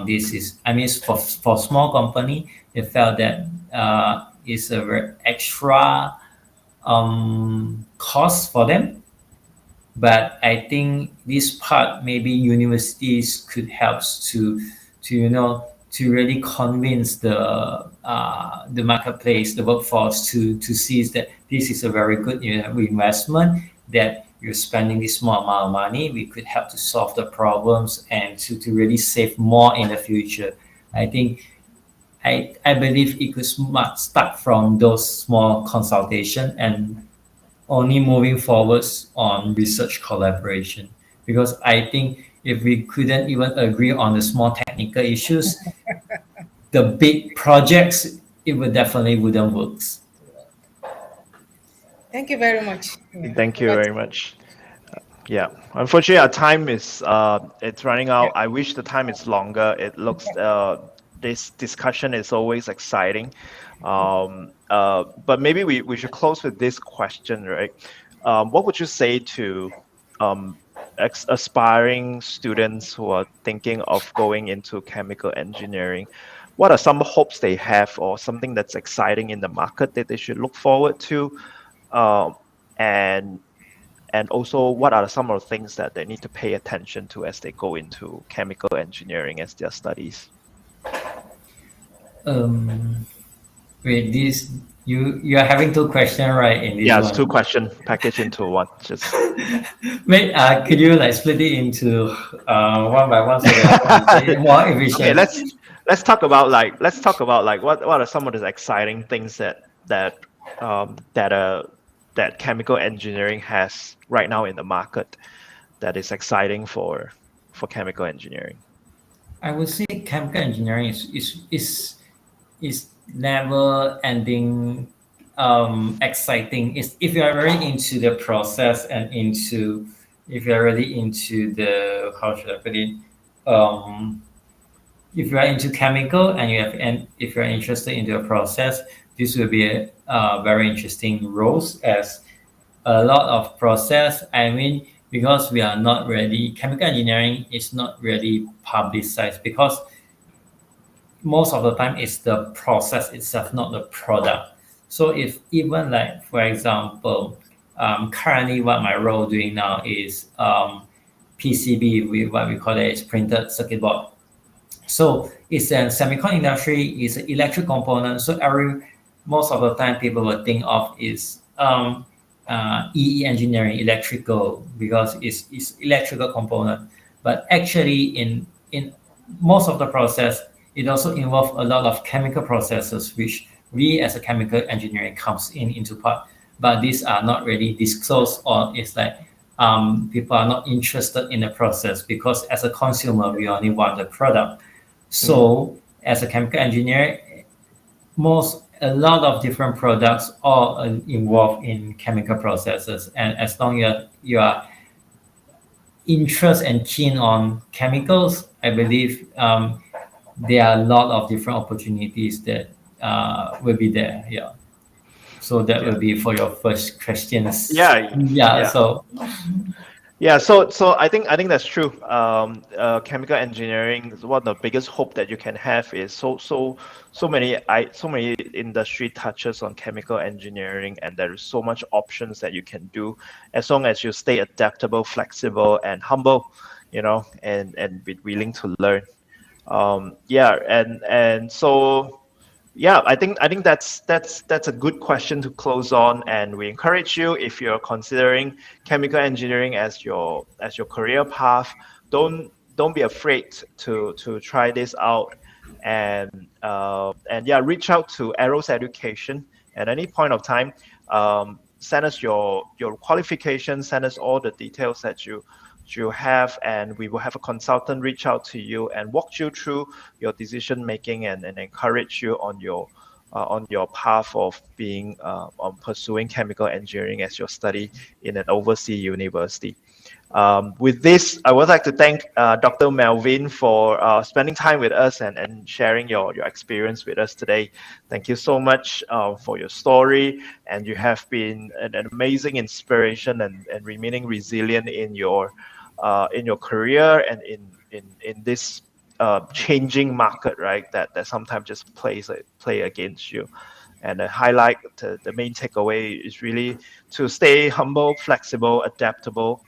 this is, I mean, for small company, they felt that it's a very extra cost for them. But I think this part maybe universities could help to really convince the marketplace, the workforce, to see that this is a very good investment, that you're spending this small amount of money, we could help to solve the problems and to really save more in the future. I think I believe it could start from those small consultation and only moving forwards on research collaboration. Because I think if we couldn't even agree on the small technical issues, the big projects, it would definitely wouldn't work. Thank you very much. Yeah. Thank you very much. Yeah, unfortunately, our time is it's running out. I wish the time is longer. It looks this discussion is always exciting, but maybe we should close with this question, right? What would you say to aspiring students who are thinking of going into chemical engineering? What are some hopes they have, or something that's exciting in the market that they should look forward to? And also, what are some of the things that they need to pay attention to as they go into chemical engineering as their studies? Wait, this you are having two questions, right? In this Yeah, one? it's two questions packaged into one. Just Wait, could you like split it into one by one so that it's more efficient? okay. Let's talk about like what are some of the exciting things that chemical engineering has right now in the market that is exciting for chemical engineering. I would say chemical engineering is never ending exciting. It's, if you are very into the process and into, if you are really into the, how should I put it, if you are into chemical and if you are interested in the process, this will be a very interesting roles, as a lot of process. I mean, because we are not really, chemical engineering is not really publicized because most of the time it's the process itself, not the product. So if even like, for example, currently what my role doing now is PCB, what we call it is printed circuit board. So it's a semicon industry, it's an electric component. So most of the time people will think of is EE engineering, electrical, because it's electrical component. But actually in most of the process, it also involves a lot of chemical processes, which we as a chemical engineering comes into part. But these are not really disclosed, or it's like people are not interested in the process because as a consumer, we only want the product. So as a chemical engineer, a lot of different products are involved in chemical processes. And as long as you are interested and keen on chemicals, I believe there are a lot of different opportunities that will be there. Yeah. So that will be for your first questions. Yeah, Yeah. yeah. So Yeah, so I think that's true. Chemical engineering is one of the biggest hope that you can have is so many industry touches on chemical engineering, and there is so much options that you can do as long as you stay adaptable, flexible, and humble, and be willing to learn. Yeah, and so yeah, I think that's a good question to close on, and we encourage you, if you're considering chemical engineering as your career path, don't be afraid to try this out, and yeah, reach out to Arrows Education at any point of time. Send us your qualifications, send us all the details that you have, and we will have a consultant reach out to you and walk you through your decision making, and encourage you on your path of being on pursuing chemical engineering as your study in an overseas university. With this, I would like to thank Dr. Melvin for spending time with us, and sharing your experience with us today. Thank you so much for your story, and you have been an amazing inspiration, and remaining resilient in your career, and in this changing market, right? That sometimes just play against you. And the highlight, the main takeaway is really to stay humble, flexible, adaptable,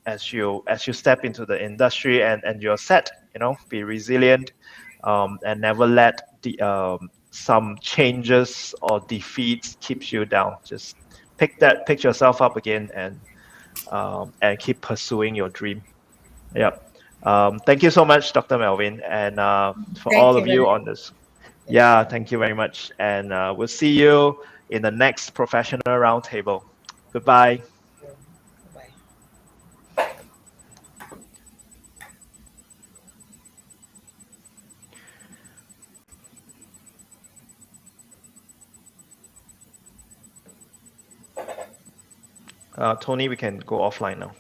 as you step into the industry, and you're set. Be resilient, and never let some changes or defeats keeps you down. Just pick yourself up again, and keep pursuing your dream. Yep. Thank you so much, Dr. Melvin, and for Thank all you of you very on much. this. Yeah, thank you very much. And we'll see you in the next professional roundtable. Goodbye. Bye. Tony, we can go offline now.